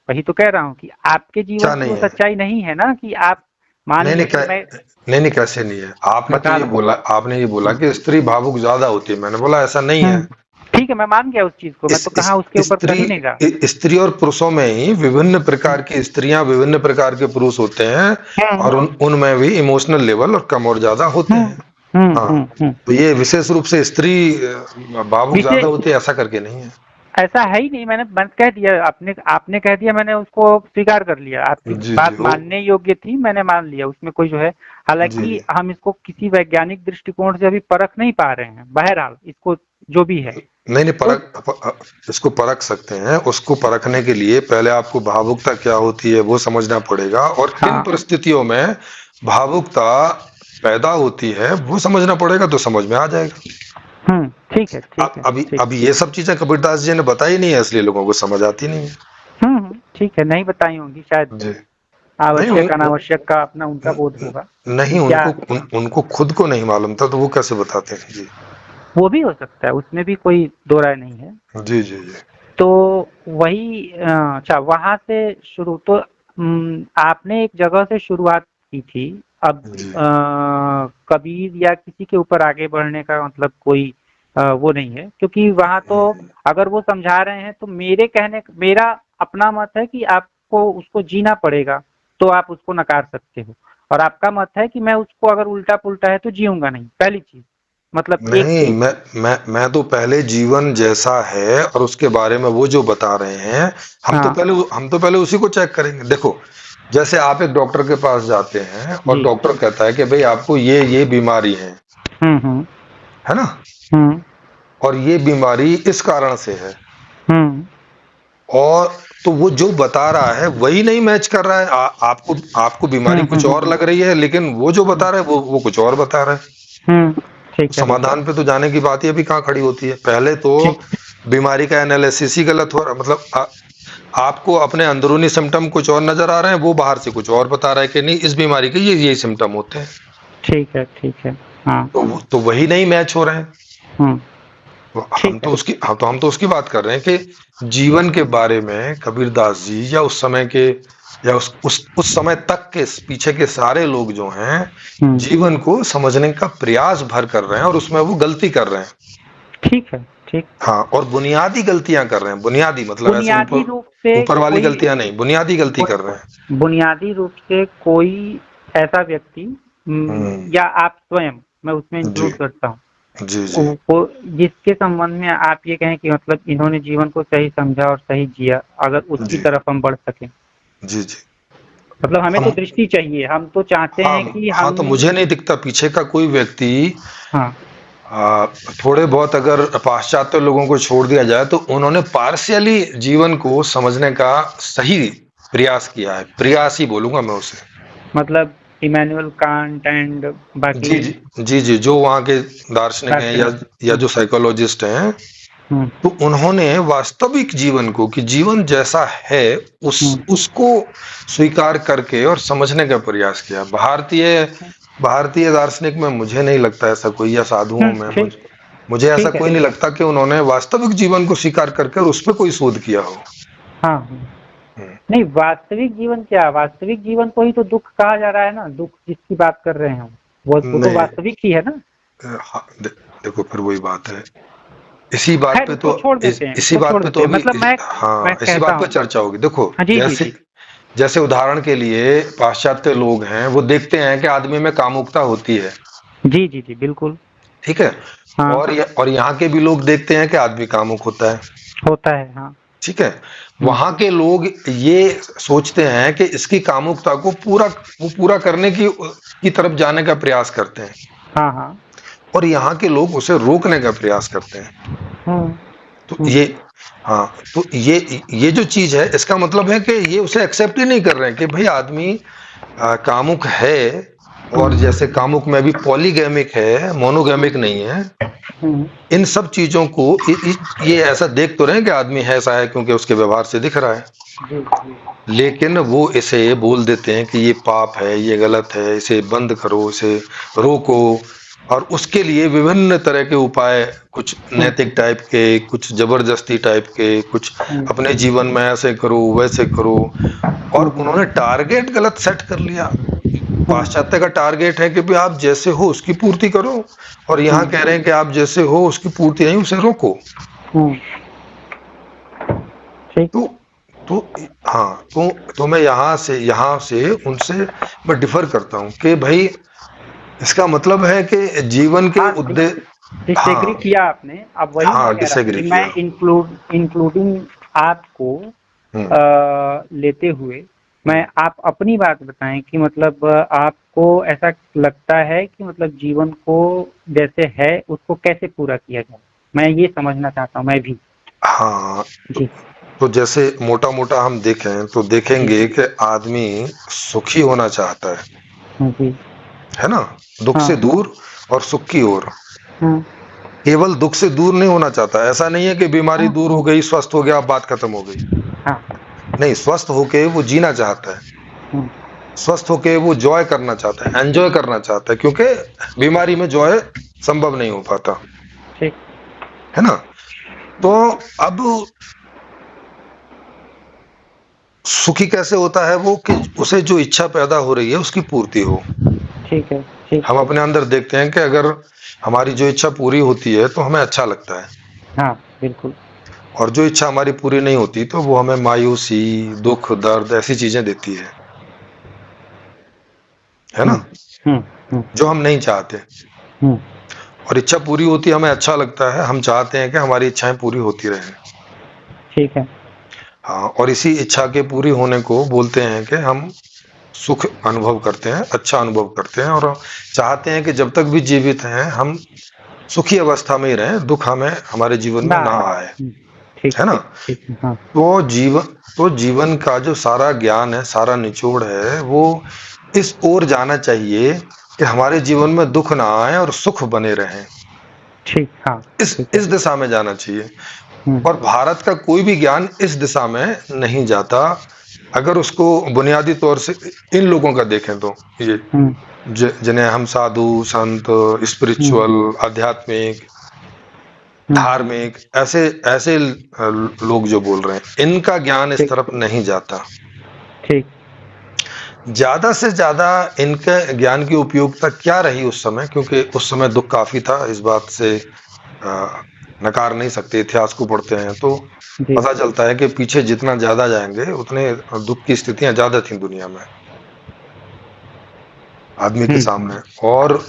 वही तो कह रहा हूँ कि आपके जीवन क्या की नहीं वो है? सच्चाई नहीं है ना, कि आप मान नहीं नहीं लीजिए मैं नहीं नहीं, कैसे नहीं है? बता रहा हूँ। आपने ये बोला कि स्त्री भावुक ज्यादा होती है, मैंने बोला ऐसा नहीं है। ठीक है, मैं मान गया उस चीज को, मैं तो कहा उसके ऊपर कर ही नहीं रहा। स्त्री और पुरुषों में ही विभिन्न प्रकार की स्त्रियां, विभिन्न प्रकार के पुरुष होते हैं, हम्म और उनमें भी इमोशनल लेवल और कम और ज्यादा होते हम्म हैं। हाँ, हम्म। तो ये विशेष रूप से स्त्री भावुक ज्यादा विशेष होती है ऐसा करके नहीं है। ऐसा है ही नहीं। मैंने कह दिया, आपने आपने कह दिया, मैंने उसको स्वीकार कर लिया। आपकी जी जी बात वो मानने योग्य थी, मैंने मान लिया, उसमें कोई जो है। जी हालांकि जी हम इसको किसी वैज्ञानिक दृष्टिकोण से अभी परख नहीं पा रहे हैं, बहरहाल इसको जो भी है। नहीं नहीं तो इसको परख सकते हैं। उसको परखने के लिए पहले आपको भावुकता क्या होती है वो समझना पड़ेगा, और किन हाँ। परिस्थितियों में भावुकता पैदा होती है वो समझना पड़ेगा, तो समझ में आ जाएगा। ठीक है, ठीक अब है, अभी ठीक। अभी ये सब चीजें कबीरदास जी ने बताई नहीं है, इसलिए लोगों को समझ आती नहीं है। ठीक है, नहीं बताई होंगी शायद। जी नहीं आवश्यक अनावश्यक का अपना उनका बोध होगा कि नहीं क्या। उनको खुद को नहीं मालूम था, तो वो कैसे बताते हैं जी। वो भी हो सकता है, उसमें भी कोई दो राय नहीं है। जी जी जी तो वही अच्छा, वहां से शुरू तो आपने एक जगह से शुरुआत की थी। अब जी कबीर या किसी के ऊपर आगे बढ़ने का मतलब कोई वो नहीं है, क्योंकि वहां तो अगर वो समझा रहे हैं तो मेरा अपना मत है कि आपको उसको जीना पड़ेगा, तो आप उसको नकार सकते हो। और आपका मत है कि मैं उसको अगर उल्टा पुल्टा है तो जीऊंगा नहीं, पहली चीज। मतलब एक नहीं, एक मैं तो पहले जीवन जैसा है और उसके बारे में वो जो बता रहे हैं, हाँ। हम तो पहले उसी को चेक करेंगे। देखो, जैसे आप एक डॉक्टर के पास जाते हैं और जी। डॉक्टर कहता है कि भाई आपको ये बीमारी हम्म। है ना, हम्म। और ये बीमारी इस कारण से है, हम्म। और तो वो जो बता रहा है वही नहीं मैच कर रहा है। आपको आपको बीमारी कुछ और लग रही है, लेकिन वो जो बता रहा है वो कुछ और बता रहा है। हम्म। ठीक है। समाधान पे तो जाने की बात ही अभी कहाँ खड़ी होती है। पहले तो ठीक। बीमारी का एनालिसिस ही गलत हो रहा है। मतलब आपको अपने अंदरूनी सिम्टम कुछ और नजर आ रहे हैं, वो बाहर से कुछ और बता रहा है कि नहीं इस बीमारी के ये सिम्टम होते हैं। ठीक है। ठीक है। हाँ। तो वही नहीं मैच हो रहे हैं। हम्म। तो ठीक है। हम तो उसकी बात कर रहे हैं कि जीवन के बारे में कबीरदास जी या उस समय के या उस समय तक के पीछे के सारे लोग जो हैं, हम्म। जीवन को समझने का प्रयास भर कर रहे हैं और उसमें वो गलती कर रहे हैं। ठीक है। ठीक। हाँ, और बुनियादी गलतियां कर रहे हैं। बुनियादी मतलब ऐसे बुनियादी ऊपर रूप से ऊपर वाली कोई गलतियां नहीं, बुनियादी गलती कर रहे हैं। बुनियादी रूप से कोई ऐसा व्यक्ति हम्म। या आप स्वयं, मैं उसमें जी इंक्लूड करता हूँ, जी जी वो जिसके संबंध में आप ये कहें कि मतलब इन्होंने जीवन को सही समझा और सही जिया, अगर उसकी जी तरफ हम बढ़ सकें। जी जी मतलब हमें तो हम दृष्टि चाहिए, हम तो चाहते हाँ हैं कि हाँ, हम। तो मुझे नहीं दिखता पीछे का कोई व्यक्ति। हाँ। आ, थोड़े बहुत अगर पाश्चात्य लोगों को छोड़ दिया जाए तो उन्होंने पार्शियली जीवन को समझने का सही प्रयास किया है। प्रयास ही बोलूंगा मैं उसे। मतलब इमैनुअल कांट एंड बाकी जी जी जी जी, जो वहाँ के दार्शनिक हैं दार्शनिक। या जो साइकोलॉजिस्ट हैं, हम्म। तो उन्होंने वास्तविक जीवन को कि जीवन जैसा है उसको स्वीकार करके और समझने का प्रयास किया। भारतीय भारतीय दार्शनिक में मुझे नहीं लगता ऐसा कोई, या साधुओं में ठीक। मुझे ऐसा ठीक है। कोई नहीं लगता कि उन्होंने वास्तविक जीवन को स्वीकार करके और उस पर कोई शोध किया हो। हाँ। हम्म, नहीं, वास्तविक जीवन क्या, वास्तविक जीवन को ही तो दुख कहा जा रहा है ना, दुख जिसकी बात कर रहे हैं हम, वो तो नहीं वास्तविक ही है ना। हाँ, देखो फिर वही बात है। इसी बात खैर पे उसको तो छोड़ देते हैं, इसी उसको बात छोड़ पे देते तो हैं, अभी मतलब मैं हाँ, इसी कहता बात पे हूँ। चर्चा होगी। देखो, हाँ जी, जी, जैसे जी। जैसे उदाहरण के लिए पाश्चात्य लोग हैं, वो देखते हैं कि आदमी में कामुकता होती है, जी, जी, जी, बिल्कुल। ठीक है, हाँ। और यहाँ के भी लोग देखते हैं कि आदमी कामुक होता है, होता है, हाँ। ठीक है। हुँ। वहां के लोग ये सोचते हैं कि इसकी कामुकता को पूरा करने की तरफ जाने का प्रयास करते हैं, हाँ, हाँ। और यहाँ के लोग उसे रोकने का प्रयास करते हैं। हुँ। तो हुँ। ये हाँ, तो ये जो चीज है, इसका मतलब है कि ये उसे एक्सेप्ट ही नहीं कर रहे हैं कि भाई आदमी कामुक है। और हुँ। जैसे कामुक में भी पॉलीगैमिक है, मोनोगैमिक नहीं है। हुँ। इन सब चीजों को ये ऐसा देख तो रहे हैं कि आदमी है ऐसा है क्योंकि उसके व्यवहार से दिख रहा है, जी, जी। लेकिन वो इसे बोल देते हैं कि ये पाप है, ये गलत है, इसे बंद करो, इसे रोको। और उसके लिए विभिन्न तरह के उपाय, कुछ हुँ। नैतिक टाइप के, कुछ जबरदस्ती टाइप के, कुछ हुँ। अपने जीवन में ऐसे करो वैसे करो। और हुँ। उन्होंने टारगेट गलत सेट कर लिया। हुँ। पाश्चात्य का टारगेट है कि भाई आप जैसे हो उसकी पूर्ति करो, और यहाँ हुँ। कह रहे हैं कि आप जैसे हो उसकी पूर्ति नहीं, उसे रोको। हुँ। ठीक। तो तो हाँ, तो मैं यहाँ से उनसे मैं डिफर करता हूँ कि भाई इसका मतलब है कि जीवन के हाँ, उद्देश्य, डिसएग्री हाँ, किया आपने। अब वही मैं हाँ, कह रहा हूँ डिसएग्री कि किया। मैं इंक्लूडिंग आपको हुँ, लेते हुए मैं, आप अपनी बात बताएं कि मतलब आपको ऐसा लगता है कि मतलब जीवन को जैसे है उसको कैसे पूरा किया जाए, मैं ये समझना चाहता हूँ मैं भी। हाँ, जी। तो जैसे मोटा-मोटा हम देखें तो जी। देखेंगे कि आदमी सुखी होना चाहता जी। है ना? दुःख हाँ। से दूर और सुख की ओर। हाँ। केवल दुःख से दूर नहीं होना चाहता, ऐसा नहीं है कि बीमारी हाँ। दूर हो गई, स्वस्थ हो गया, अब बात खत्म हो गई। हाँ। नहीं, स्वस्थ होके वो जीना चाहता है। हम्म, स्वस्थ होके वो जॉय करना चाहता है, एन्जॉय करना चाहता है, क्योंकि बीमारी में जॉय संभव नहीं हो पाता, ठीक। है ना? तो अब सुखी कैसे होता है वो कि उसे जो इच्छा पैदा हो रही है उसकी पूर्ति हो। ठीक है। ठीक हम है। अपने अंदर देखते हैं कि अगर हमारी जो इच्छा पूरी होती है तो हमें अच्छा लगता है, हाँ, बिल्कुल। और जो इच्छा हमारी पूरी नहीं होती तो वो हमें मायूसी, दुख, दर्द ऐसी चीजें देती है ना? हम्म। हम्म। हम्म। जो हम नहीं चाहते। हम्म। और इच्छा पूरी होती है, हमें अच्छा लगता है, हम चाहते हैं कि हमारी इच्छाएं पूरी होती रहें। ठीक है। हाँ, और इसी इच्छा के पूरी होने को बोलते हैं कि हम सुख अनुभव करते हैं, अच्छा अनुभव करते हैं, और चाहते हैं कि जब तक भी जीवित हैं हम सुखी अवस्था में ही रहें, दुख हमें हमारे जीवन ना में ना है। आए, ठीक है ना? ठीक ठीक है, हाँ। तो जीवन तो जीवन का जो सारा ज्ञान है, सारा निचोड़ है, वो इस ओर जाना चाहिए कि हमारे जीवन में दुख ना आए और सुख बने रहें। ठीक, हाँ। ठीक है। इस दिशा में जाना चाहिए। हम्म। और भारत का कोई भी ज्ञान इस दिशा में नहीं जाता। अगर उसको बुनियादी तौर से इन लोगों का देखें तो ये हम्म। जिन्हें हम साधु संत, हम्म। स्पिरिचुअल, आध्यात्मिक, हम्म। धार्मिक, ऐसे ऐसे लोग जो बोल रहे हैं, इनका ज्ञान इस ठीक। तरफ नहीं जाता। ठीक। ज्यादा से ज्यादा इनके ज्ञान की उपयोगिता क्या रही उस समय, क्योंकि उस समय दुख काफी था, इस बात से अ, नकार नहीं सकते। इतिहास को पढ़ते हैं तो जी। पता चलता है कि पीछे जितना ज्यादा जाएंगे उतने दुख की स्थितियां ज्यादा थी दुनिया में आदमी के हम्म। सामने। और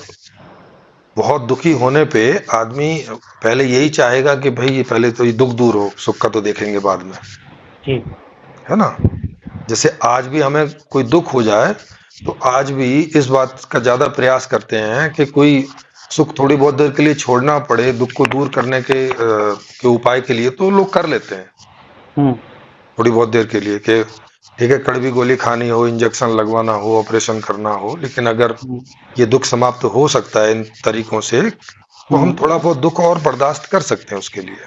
बहुत दुखी होने पे आदमी पहले यही चाहेगा कि भाई ये पहले तो ये दुख दूर हो, सुख का तो देखेंगे बाद में, जी। है ना? जैसे आज भी हमें कोई दुख हो जाए तो आज भी इस बात का ज्यादा प्रयास करते हैं कि कोई सुख थोड़ी बहुत देर के लिए छोड़ना पड़े, दुख को दूर करने के उपाय के लिए तो लोग कर लेते हैं हम्म। थोड़ी बहुत देर के लिए, कि ठीक है, कड़वी गोली खानी हो, इंजेक्शन लगवाना हो, ऑपरेशन करना हो, लेकिन अगर हम्म। ये दुख समाप्त हो सकता है इन तरीकों से तो हम हम्म। थोड़ा बहुत दुख और बर्दाश्त कर सकते हैं उसके लिए।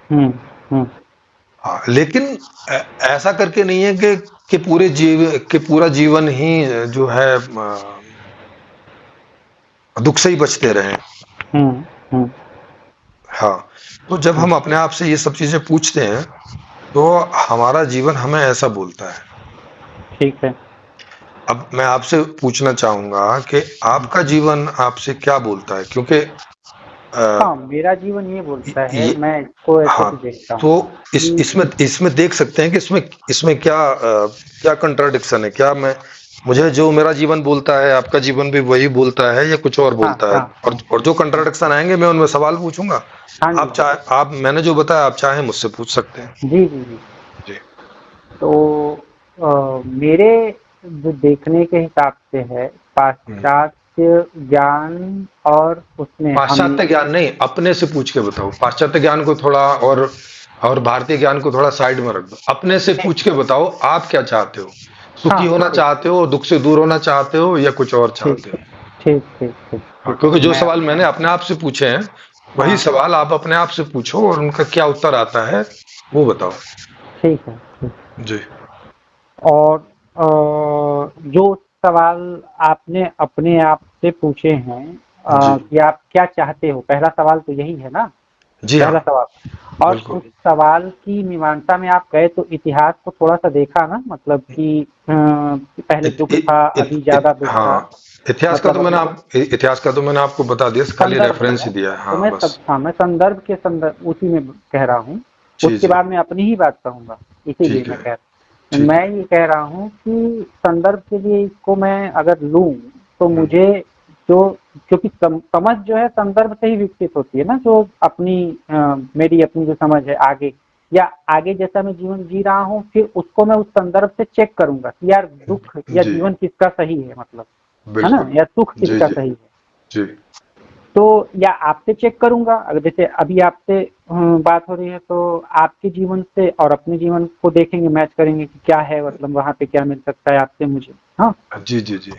हम्म। हम्म। हाँ, लेकिन ऐसा करके नहीं है कि पूरा जीवन ही जो है दुख से ही बचते रहें। हम्म। हम्म। हाँ, तो जब हम अपने आप से ये सब चीजें पूछते हैं तो हमारा जीवन हमें ऐसा बोलता है। ठीक है। अब मैं आपसे पूछना चाहूंगा कि आपका जीवन आपसे क्या बोलता है, क्योंकि हाँ, मेरा जीवन ये बोलता है, ये मैं इसको ऐसे हाँ, भी देखता तो हूँ कि इसमें देख सकते हैं कि इसमें क्या कंट्राडिक्शन है, क्या मैं मुझे जो मेरा जीवन बोलता है आपका जीवन भी वही बोलता है या कुछ और हाँ, बोलता है? हाँ, हाँ, और जो कंट्राडिक्शन आएंगे मैं उनमें सवाल पूछूंगा। हाँ जी, आप मैंने जो बताया आप चाहे मुझसे पूछ सकते हैं। जी, जी, जी। जी। तो मेरे जो देखने के हिसाब से है, हम्म। पाश्चात्य ज्ञान और उसमें हम पाश्चात्य ज्ञान नहीं, अपने से पूछ के बताओ। पाश्चात्य ज्ञान को थोड़ा और भारतीय ज्ञान को थोड़ा साइड में रख दो, अपने से ठीक। पूछ के बताओ आप क्या चाहते हो? सुखी हाँ, होना ठीक, चाहते हो, दुख से दूर होना चाहते हो, या कुछ और ठीक, चाहते हो? ठीक, ठीक, ठीक, हाँ, ठीक। क्योंकि जो मैं सवाल मैंने अपने आप से पूछे हैं वही हाँ, सवाल आप अपने आप से पूछो और उनका क्या उत्तर आता है वो बताओ। ठीक है, ठीक। जी। और जो सवाल आपने अपने आप से पूछे हैं जी। कि आप क्या चाहते हो, पहला सवाल तो यही है ना? जी हाँ। पहला सवाल, और बिल्कुल। उस सवाल की मीमांसा में आप गए तो इतिहास को थोड़ा-सा देखा ना? मतलब कि पहले इत, दुःख इत, था, अभी इत, ज़्यादा इत, दुःख था, हाँ, मतलब अभी इतिहास का तो मैंने आपको बता दिया, खाली संदर्भ रेफरेंस दिया। ही दिया है, तो हाँ मैं बस। हाँ, मैं संदर्भ के संदर्भ उसी में कह रहा हूँ। जी उसके जी। बाद मैं अपनी ही बात कहूँगा, इसीलिए ठीक मैं है। ठीक मैं है। ये कह रहा हूँ कि संदर्भ के लिए इसको मैं अगर लूँ तो हम्म। मुझे जो क्योंकि समझ जो है संदर्भ से ही विकसित होती है ना, जो अपनी मेरी अपनी जो समझ है आगे या आगे जैसा मैं जीवन जी रहा हूँ, फिर उसको मैं उस संदर्भ से चेक करूंगा कि यार दुख या जी, जीवन किसका सही है, मतलब है ना, बिल्कुल। या सुख जी, किसका जी, सही है। जी, तो या आपसे चेक करूंगा, अगर जैसे अभी आपसे बात हो रही है तो आपके जीवन से और अपने जीवन को देखेंगे, मैच करेंगे कि क्या है, मतलब वहां पे क्या मिल सकता है आपसे मुझे। हाँ, जी, जी, जी।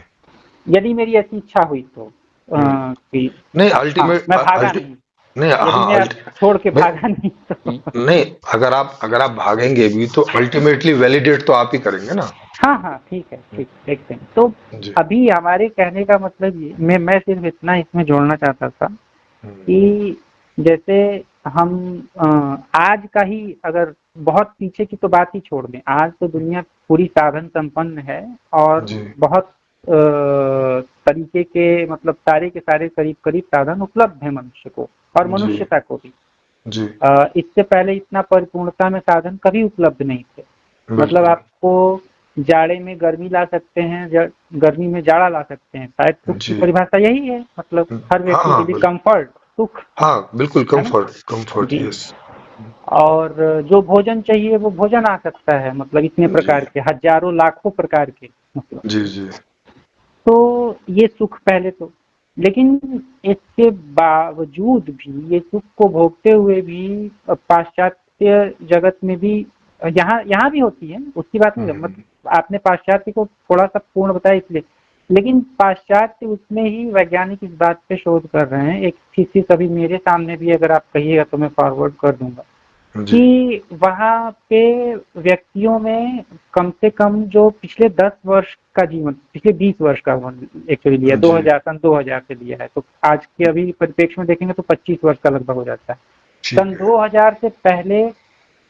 यदि मेरी ऐसी इच्छा हुई तो हुँ। कि नहीं हाँ अल्टीमेट मैं भागा अल्टी नहीं, नहीं, यदि हाँ, मैं छोड़ के नहीं, भागा नहीं तो नहीं, अगर आप भागेंगे भी तो अल्टीमेटली वैलिडेट तो आप ही करेंगे ना। हाँ हाँ ठीक है, ठीक देखते हैं। तो जी। अभी हमारे कहने का मतलब ये, मैं सिर्फ इतना इसमें जोड़ना चाहता था हम्म, कि जैसे हम आज का ही अगर बहुत पीछे की तो बात ही छोड़ दें, आज तो दुनिया पूरी साधन संपन्न है और जी, बहुत तरीके के, मतलब सारे के सारे करीब करीब साधन उपलब्ध है मनुष्य को और जी, मनुष्यता को भी। जी, इससे पहले इतना परिपूर्णता में साधन कभी उपलब्ध नहीं थे। मतलब बिल्कुल। आपको जाड़े में गर्मी ला सकते हैं, गर्मी में जाड़ा ला सकते हैं, शायद सुख की जी। परिभाषा यही है, मतलब हर हाँ, व्यक्ति के हाँ, लिए कंफर्ट, सुख, हाँ, बिल्कुल है ना? कंफर्ट, कंफर्ट, जी। यस। और जो भोजन चाहिए वो भोजन आ सकता है, मतलब इतने जी, प्रकार के, हजारों लाखों प्रकार के, मतलब जी, जी, तो ये सुख पहले तो, लेकिन इसके बावजूद भी, ये सुख को भोगते हुए भी पाश्चात्य जगत में भी यहाँ यहाँ भी होती है, उसकी बात नहीं, हम्म, मतलब आपने पाश्चात्य को थोड़ा सा पूर्ण बताया इसलिए, लेकिन पाश्चात्य उसमें ही वैज्ञानिक इस बात पे शोध कर रहे हैं, एक थीसिस अभी मेरे सामने भी अगर आप कहिएगा तो मैं फॉरवर्ड कर दूंगा जी, कि वहाँ पे व्यक्तियों में कम से कम जो पिछले 10 वर्ष का जीवन, पिछले 20 वर्ष का एक्चुअली लिया, जी, 2000 सन 2000 से लिया है, तो आज के अभी परिप्रेक्ष्य में देखेंगे तो 25 वर्ष का लगभग हो जाता है। ठीक सन है। 2000 से पहले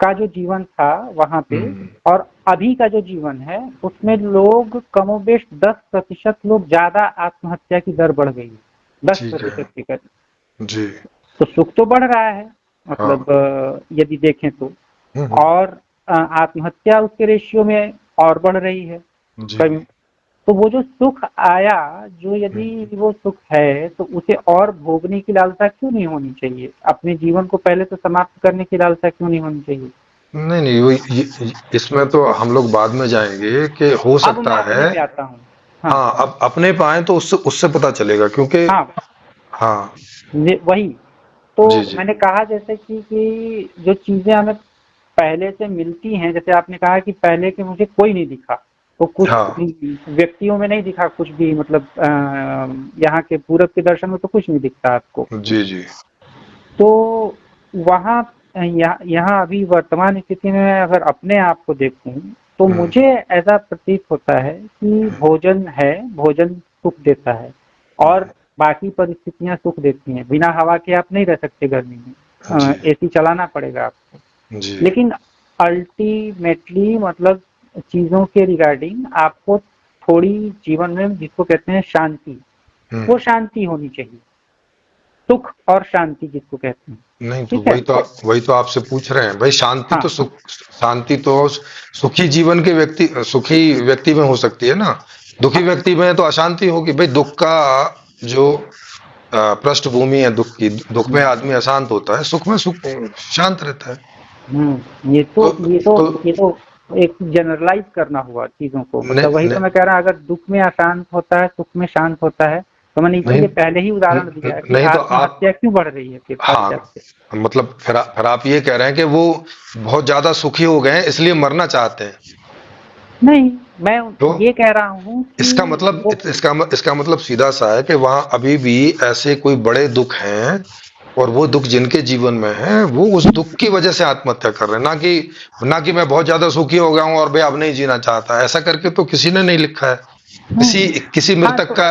का जो जीवन था वहाँ पे हम्म, और अभी का जो जीवन है, उसमें लोग कमोबेश 10% लोग ज्यादा आत्महत्या की दर बढ़ गई है, दस ठीक है। प्रतिशत की करीब। जी, तो सुख तो बढ़ रहा है, हाँ, मतलब यदि देखें तो, हम्म, और आत्महत्या उसके रेशियो में और बढ़ रही है जी, कभी। तो वो जो सुख आया, जो हम्म, यदि वो सुख है तो उसे और भोगने की लालसा क्यों नहीं होनी चाहिए, अपने जीवन को पहले तो समाप्त करने की लालसा क्यों नहीं होनी चाहिए। नहीं, नहीं, इसमें तो हम लोग बाद में जाएंगे कि हो अब मैं सकता है। अपने पे आता हूँ। हाँ हाँ, अब अपने पाए तो उससे उससे पता चलेगा क्योंकि हाँ, हाँ, वही तो जी, जी, मैंने कहा जैसे कि जो चीजें हमें पहले से मिलती हैं, जैसे आपने कहा कि पहले के मुझे कोई नहीं दिखा, तो कुछ हाँ, व्यक्तियों में नहीं दिखा कुछ भी, मतलब यहाँ के पूरब के दर्शन में तो कुछ नहीं दिखता आपको। जी, जी, तो वहाँ यहाँ अभी वर्तमान स्थिति में अगर अपने आप को देखूं तो हम्म, मुझे ऐसा प्रतीत होता है कि भोजन है, भोजन सुख देता है और बाकी परिस्थितियां सुख देती हैं। बिना हवा के आप नहीं रह सकते गर्मी में, जी, एसी चलाना पड़ेगा आपको। जी, लेकिन अल्टीमेटली, मतलब चीज़ों के रिगार्डिंग आपको थोड़ी जीवन में जिसको कहते हैं शांति, वो हम्म। शांति होनी चाहिए, सुख और शांति जिसको कहते हैं। नहीं तो ठीक है? वही तो आपसे पूछ रहे हैं भाई, शांति तो हाँ, शांति तो सुखी जीवन के व्यक्ति, सुखी व्यक्ति में हो सकती है ना। दुखी हाँ, व्यक्ति में तो अशांति होगी भाई, दुख का जो पृष्ठभूमि है दुख की, दुख में आदमी अशांत होता है, सुख में सुख शांत रहता है। ये तो तो ये तो तो ये तो एक जनरलाइज करना हुआ चीज़ों को, ने, मतलब वही ने, तो मैं कह रहा, अगर दुख में अशांत होता है, सुख में शांत होता है, तो मैंने नहीं इसीलिए पहले ही उदाहरण दिया कि नहीं तो आप, आत्महत्या क्यों बढ़ रही है फिर हाँ, पाश्चात्य। मतलब फिर आप ये कह रहे हैं कि वो बहुत ज्यादा सुखी हो गए हैं इसलिए मरना चाहते हैं। नहीं, मैं तो ये कह रहा हूँ इसका कि मतलब वो, इसका मतलब सीधा सा है कि वहां अभी भी ऐसे कोई बड़े दुख हैं, और वो दुख जिनके जीवन में है वो उस दुख की वजह से आत्महत्या कर रहे हैं, ना कि मैं बहुत ज्यादा सुखी हो गया हूं और मैं अब नहीं जीना चाहता, ऐसा करके तो किसी ने नहीं लिखा है। किसी किसी हाँ मृतक तो का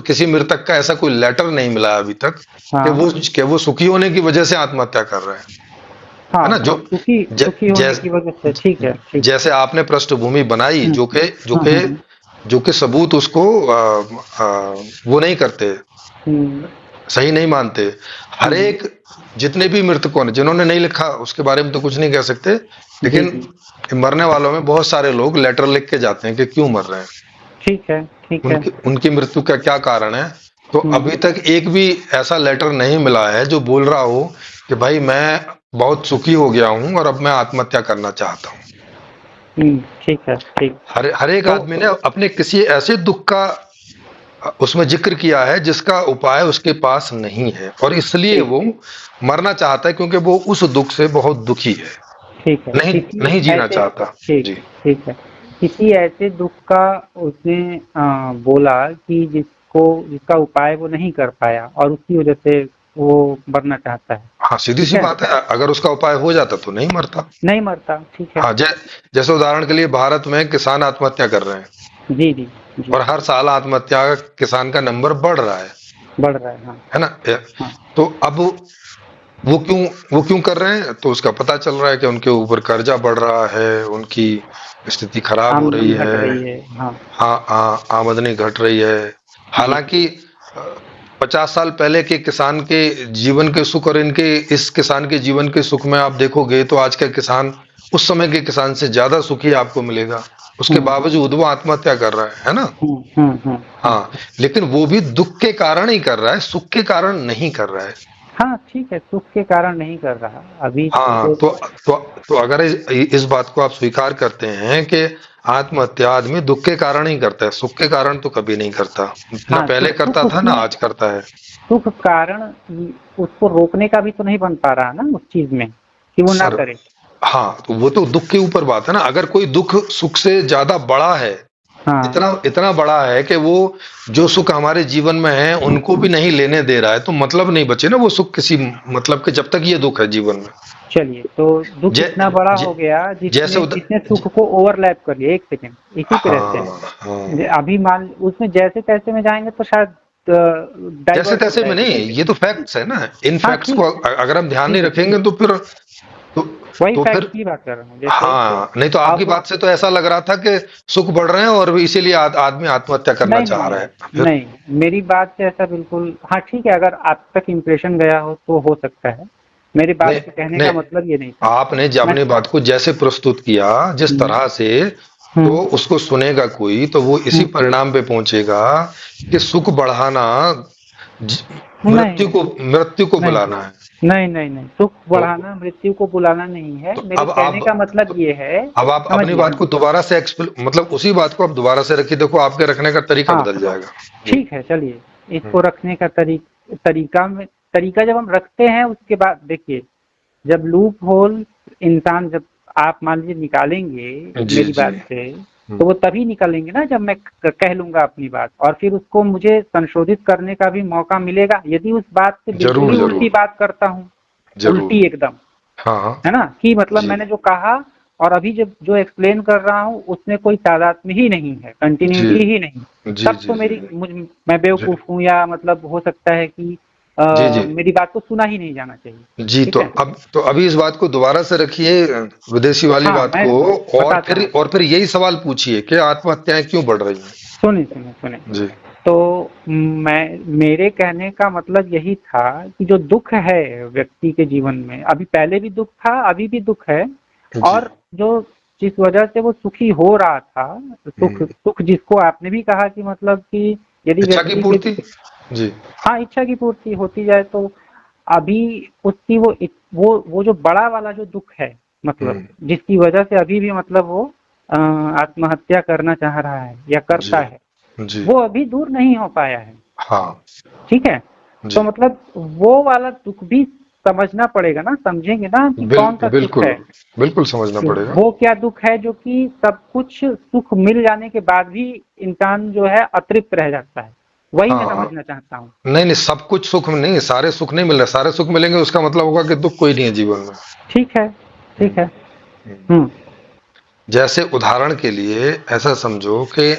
किसी मृतक का ऐसा कोई लेटर नहीं मिला अभी तक हाँ कि वो सुखी होने की वजह से आत्महत्या कर रहे हैं। है हाँ, ना? तो सुखी सुखी होने जैस की वजह से ठीक है, ठीक। जैसे आपने पृष्ठभूमि बनाई हम्म, हम्म, जो कि सबूत उसको वो नहीं करते, हम्म, सही नहीं मानते। हर हम्म, एक जितने भी मृतकों ने, जिन्होंने नहीं लिखा उसके बारे में तो कुछ नहीं कह सकते, जी लेकिन जी, मरने वालों में बहुत सारे लोग लेटर लिख के जाते हैं कि क्यों मर रहे हैं। ठीक है, ठीक है। उनकी उनकी मृत्यु का क्या कारण है। तो हुँ, अभी तक एक भी ऐसा लेटर नहीं मिला है जो बोल रहा हो कि भाई मैं बहुत सुखी हो गया हूं और अब मैं आत्महत्या करना चाहता हूं। हुँ, ठीक है, ठीक। हर हर एक तो आदमी ने अपने किसी ऐसे दुख का उसमें जिक्र किया है जिसका उपाय उसके पास नहीं है, और इसलिए ठीक, वो मरना चाहता है क्योंकि वो उस दुख से बहुत दुखी है, ठीक है। नहीं किसी नहीं जीना ऐसे चाहता। ठीक, जी ठीक है। किसी ऐसे दुःख का उसने बोला कि जिसका उपाय वो नहीं कर पाया और उसकी वजह से वो मरना चाहता है, हाँ, सीधी ठीक सी है? बात है, अगर उसका उपाय हो जाता तो नहीं मरता। नहीं मरता, ठीक है। हाँ, जैसे उदाहरण के लिए भारत में किसान आत्महत्या कर रहे हैं, जी, जी, जी। और हर साल आत्महत्या किसान का नंबर बढ़ रहा बढ़ रहा है, हाँ, है ना। हाँ। तो अब वो क्यों कर रहे हैं, तो उसका पता चल रहा है कि उनके ऊपर कर्जा बढ़ रहा है, उनकी स्थिति खराब हो रही आमदनी घट है। रही है, हाँ। हाँ हाँ, आमदनी घट रही है। जी, हालांकि 50 साल पहले के किसान के जीवन के सुख और इनके इस किसान के जीवन के सुख में आप देखोगे तो आज का किसान उस समय के किसान से ज्यादा सुखी आपको मिलेगा। उसके हुँ, बावजूद वो आत्महत्या कर रहा है ना। हुँ, हुँ, हुँ, हुँ। हाँ, लेकिन वो भी दुख के कारण ही कर रहा है, सुख के कारण नहीं कर रहा है। हाँ, ठीक है, सुख के कारण नहीं कर रहा। अभी हाँ, तो तो अगर इस बात को आप स्वीकार करते हैं कि आत्महत्या आदमी दुख के कारण ही करता है, सुख के कारण तो कभी नहीं करता। ना हाँ, तो पहले सुख करता था ना उसमें आज करता है। सुख कारण उसको रोकने का भी तो नहीं बन पा रहा ना उस चीज़ में, कि वो ना सर, करे। हाँ, तो वो तो दुख के ऊपर बात है ना। अगर कोई दुख सुख से ज्यादा बड़ा है, हाँ, इतना इतना बड़ा है कि वो जो सुख हमारे जीवन में है उनको भी नहीं लेने दे रहा है, तो मतलब नहीं बचे ना वो सुख किसी मतलब के, जब तक ये दुख है जीवन में। चलिए तो दुःख जै, इतना बड़ा जै, हो गया जैसे जिसने जिसने सुख को ओवरलैप कर लिया। 1 सेकंड इसी पे रहते हाँ हैं। हाँ, अभी मान उसमें जैसे-तैसे में जाएँगे तो शायद जैसे डाइवर्ट हो तैसे में जाएगी नहीं, चीज़ें। ये तो फैक्ट्स है ना। इन हाँ, फैक्ट्स को ठीक, अगर हम ध्यान नहीं ठीक है, ठीक रखेंगे है। तो फिर तो, वही तो फैक्ट फिर की बात कर रहा हूँ। जैसे हाँ, नहीं तो आपकी अब बात से तो ऐसा लग रहा था कि सुख बढ़ रहे हैं और इसीलिए आदमी आत्महत्या करना नहीं, नहीं, चाह नहीं, रहा है नहीं, फिर। नहीं, मेरी बात से ऐसा बिल्कुल हाँ, ठीक है, अगर आप तक इम्प्रेशन गया हो तो हो सकता है। मेरी नहीं बात से कहने नहीं, का मतलब ये नहीं था। आपने मैं अपनी बात को जैसे प्रस्तुत किया जिस हुँ, तरह से, हुँ, तो उसको सुनेगा कोई तो वो इसी हुँ। परिणाम पे पहुंचेगा कि सुख बढ़ाना ज- नहीं, मृत्यु को नहीं, बुलाना है। नहीं, नहीं, नहीं, सुख तो बढ़ाना मृत्यु को बुलाना नहीं है। तो मेरे अब कहने आप का मतलब तो ये है, अब आप अपनी समझिए बात को दोबारा से मतलब उसी बात को आप दोबारा से रखिए, देखो आपके रखने का तरीका हाँ, बदल जाएगा। जी। ठीक है चलिए, हम्म, इसको रखने का तरीका जब हम रखते हैं उसके बाद देखिए, जब लूप होल इंसान जब आप मान लीजिए निकालेंगे जी मेरी जी। बात से, तो वो तभी निकलेंगे ना जब मैं कह लूँगा अपनी बात और फिर उसको मुझे संशोधित करने का भी मौका मिलेगा। यदि उस बात से बिल्कुल जरूर ही जरूर उल्टी बात करता हूँ, जरूर। उल्टी एकदम, हाँ हाँ। है ना? कि मतलब जी मैंने जो कहा और अभी जब जो एक्सप्लेन कर रहा हूँ उसमें कोई तादात्म्य ही नहीं है, जी कंटिन्यूटी ही नहीं। जी तब जी तो जी मैं जी बेवकूफ़ हूँ या मतलब हो सकता है कि जी जी मेरी बात को सुना ही नहीं जाना चाहिए। जी। ठीक तो है? अब अभी इस बात को दोबारा से रखिए, विदेशी वाली हाँ, बात मैं को। बताता हूँ। और फिर यही सवाल पूछिए कि आत्महत्याएं क्यों बढ़ रही हैं। सुनिए। जी तो मेरे कहने का मतलब यही था कि जो दुःख है व्यक्ति के जीवन में, अभी पहले भी दुःख था, अभी भी दुःख है जी। और जो जिस वजह से वो सुखी हो रहा था, सुख हम्म, सुख जिसको आपने भी कहा कि मतलब कि यदि इच्छा की व्यक्ति के पूर्ति। जी। हाँ, इच्छा की पूर्ति होती जाए तो अभी उसकी वो जो बड़ा वाला जो दुःख है, मतलब हम्म, जिसकी वजह से अभी भी मतलब वो आत्महत्या करना चाह रहा है या जी करता है, जी। वो अभी दूर नहीं हो पाया है। हाँ। ठीक है? तो जी। मतलब वो वाला दुःख भी समझना पड़ेगा ना, समझेंगे ना कि कौन-सा सुख बिल्कुल है। बिल्कुल समझना पड़ेगा। वो क्या दुःख है जो कि सब कुछ सुख मिल जाने के बाद भी इंसान जो है अतृप्त रह जाता है। वही मैं हाँ, समझना चाहता हूँ। नहीं नहीं, सब कुछ सुख में नहीं, सारे सुख नहीं मिल रहे। सारे सुख मिलेंगे उसका मतलब होगा कि दुख कोई नहीं है जीवन में। ठीक है, ठीक हम्म, है। हम्म। हुँ, जैसे उदाहरण के लिए ऐसा समझो कि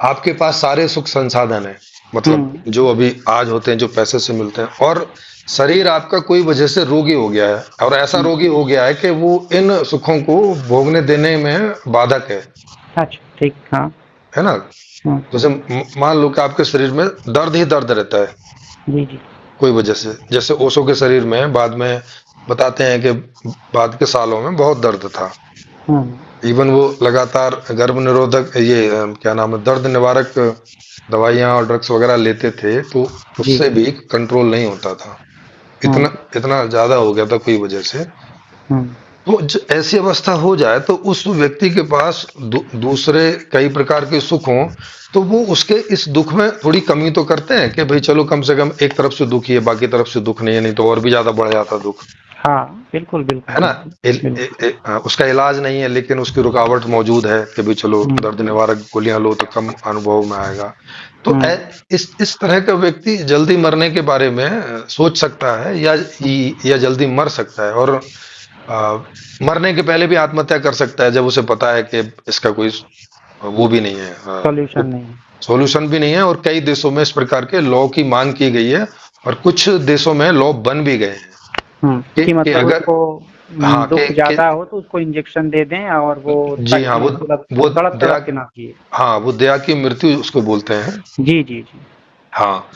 आपके पास सारे सुख संसाधन हैं, मतलब हुँ, जो अभी आज होते हैं, जो पैसे से मिलते हैं, और शरीर आपका कोई वजह से रोगी हो गया है, और ऐसा हुँ। रोगी हो गया है कि वो इन सुखों को भोगने देने में बाधक अच्छा, ठीक, हाँ, है ना। हाँ। जैसे मान लो कि आपके शरीर में दर्द ही दर्द रहता है जी, जी। कोई वजह से, जैसे ओशो के शरीर में बाद में बताते हैं कि बाद के सालों में बहुत दर्द था, हुँ, इवन वो लगातार गर्भ निरोधक ये क्या नाम है, दर्द निवारक दवाइयाँ और ड्रग्स वगैरह लेते थे, तो जी। उससे भी कंट्रोल नहीं होता था। हुँ, इतना इतना ज़्यादा हो गया था कोई वजह से। हुँ, तो ऐसी अवस्था हो जाए तो उस व्यक्ति के पास दूसरे कई प्रकार के सुख हों, तो वो उसके इस दुख में थोड़ी कमी तो करते हैं कि भाई चलो कम से कम एक तरफ से दुखी है, बाकी तरफ से दुख नहीं है, नहीं तो और भी ज्यादा बढ़ जाता दुख। हाँ, बिल्कुल, बिल्कुल, है ना? बिल्कुल, बिल्कुल। उसका इलाज नहीं है लेकिन उसकी रुकावट मौजूद है कि भाई चलो हुँ, दर्द निवारक गोलियां लो तो कम अनुभव में आएगा। तो हुँ, इस तरह का व्यक्ति जल्दी मरने के बारे में सोच सकता है, या जल्दी मर सकता है, और आ, मरने के पहले भी आत्महत्या कर सकता है जब उसे पता है कि इसका कोई वो भी नहीं है, सॉल्यूशन नहीं है। सॉल्यूशन भी नहीं है। और कई देशों में इस प्रकार के लॉ की मांग की गई है, और कुछ देशों में लॉ बन भी गए हैं कि कि मतलब अगर उसको हाँ दुःख ज़्यादा हो तो उसको इंजेक्शन दे दें और वो जी हाँ, मतलब वो दया, तड़प-तड़प के ना जिए। हाँ वो दया की मृत्यु उसको बोलते हैं। जी, जी, जी। हाँ,